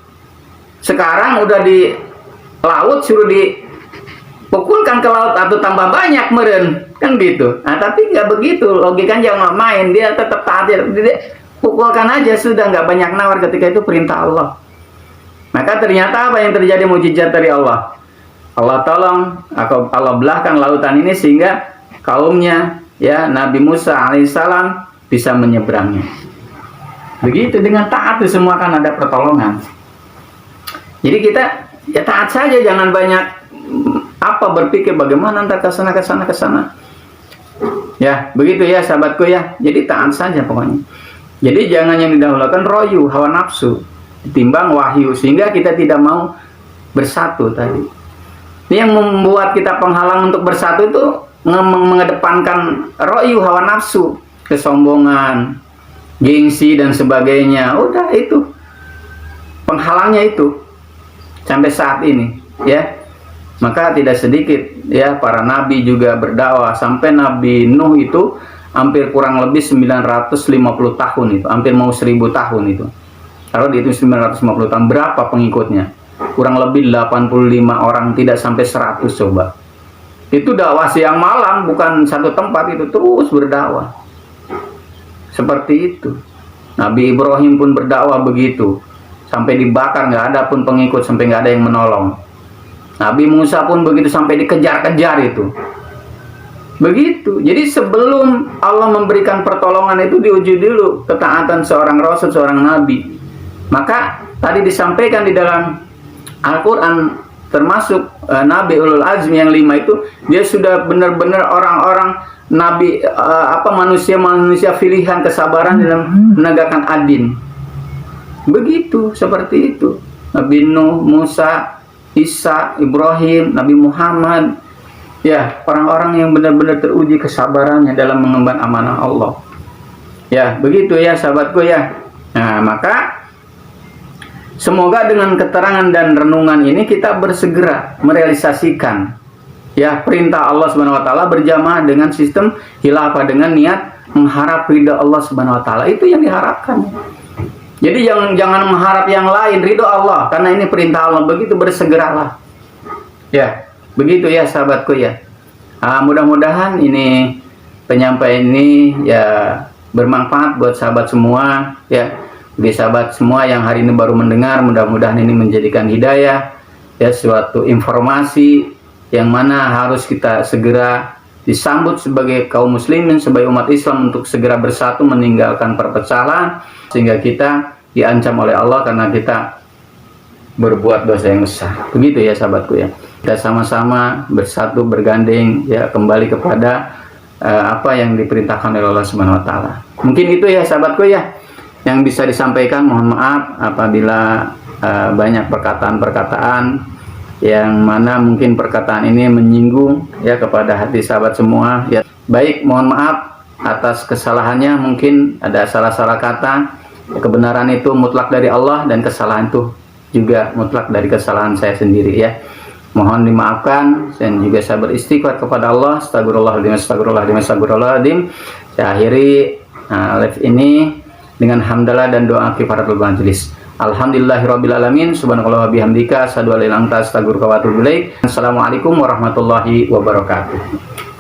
Sekarang udah di laut suruh dipukulkan ke laut atau tambah banyak meren. Kan gitu. Nah, tapi nggak begitu. Logikanya jangan main. Dia tetap taat. Dia pukulkan aja sudah, nggak banyak nawar ketika itu perintah Allah. Maka ternyata apa yang terjadi mujizat dari Allah? Allah tolong, Allah belahkan lautan ini sehingga kaumnya, ya, Nabi Musa alaihissalam bisa menyeberangnya. Begitu, dengan taat itu semua kan ada pertolongan. Jadi kita ya taat saja, jangan banyak berpikir bagaimana ntar ke sana. Ya, begitu ya sahabatku ya. Jadi taat saja pokoknya. Jadi jangan yang didahulukan royu, hawa nafsu, ditimbang wahyu, sehingga kita tidak mau bersatu tadi. Ini yang membuat kita penghalang untuk bersatu itu mengedepankan royu, hawa nafsu, kesombongan, gengsi dan sebagainya. Udah itu penghalangnya itu sampai saat ini, ya. Maka tidak sedikit ya para nabi juga berdakwah. Sampai Nabi Nuh itu hampir kurang lebih 950 tahun itu, hampir mau 1000 tahun itu. Kalau dihitung 950 tahun, berapa pengikutnya? Kurang lebih 85 orang, tidak sampai 100 coba. Itu dakwah siang malam, bukan satu tempat, itu terus berdakwah. Seperti itu. Nabi Ibrahim pun berdakwah begitu. Sampai dibakar, nggak ada pun pengikut, sampai nggak ada yang menolong. Nabi Musa pun begitu, sampai dikejar-kejar itu. Begitu. Jadi sebelum Allah memberikan pertolongan itu diuji dulu ketaatan seorang rasul, seorang nabi. Maka tadi disampaikan di dalam Al-Quran, termasuk Nabi Ulul Azmi yang 5 itu, dia sudah benar-benar orang-orang Nabi, manusia pilihan, kesabaran dalam menegakkan adin. Begitu, seperti itu. Nabi Nuh, Musa, Isa, Ibrahim, Nabi Muhammad, ya, orang-orang yang benar-benar teruji kesabarannya dalam mengemban amanah Allah. Ya, begitu ya sahabatku ya. Nah, maka semoga dengan keterangan dan renungan ini kita bersegera merealisasikan ya perintah Allah Subhanahu wa taala berjamaah dengan sistem khilafah dengan niat mengharap ridha Allah Subhanahu wa taala. Itu yang diharapkan. Jadi jangan mengharap yang lain, ridho Allah, karena ini perintah Allah. Begitu bersegeralah. Ya, begitu ya sahabatku ya. Mudah-mudahan ini penyampaian ini ya bermanfaat buat sahabat semua ya. Bagi sahabat semua yang hari ini baru mendengar, mudah-mudahan ini menjadikan hidayah ya, suatu informasi yang mana harus kita segera disambut sebagai kaum muslimin, sebagai umat Islam untuk segera bersatu meninggalkan perpecahan, sehingga kita diancam oleh Allah karena kita berbuat dosa yang besar. Begitu ya sahabatku ya. Kita sama-sama bersatu, bergandeng ya, kembali kepada apa yang diperintahkan oleh Allah Subhanahu wa taala. Mungkin itu ya sahabatku ya yang bisa disampaikan. Mohon maaf apabila banyak perkataan-perkataan yang mana mungkin perkataan ini menyinggung ya kepada hati sahabat semua ya. Baik, mohon maaf atas kesalahannya, mungkin ada salah-salah kata. Kebenaran itu mutlak dari Allah dan kesalahan itu juga mutlak dari kesalahan saya sendiri ya. Mohon dimaafkan, dan juga saya beristighfar kepada Allah. Astagfirullahaladzim, astagfirullahaladzim, astagfirullahaladzim. Saya akhiri live ini dengan hamdalah dan doa kifaratul majelis. Alhamdulillahirrabbilalamin. Subhanallah wa bihamdika asyhadu an la ilaha illa anta astaghfiruka wa atubu ilaik. Assalamualaikum warahmatullahi wabarakatuh.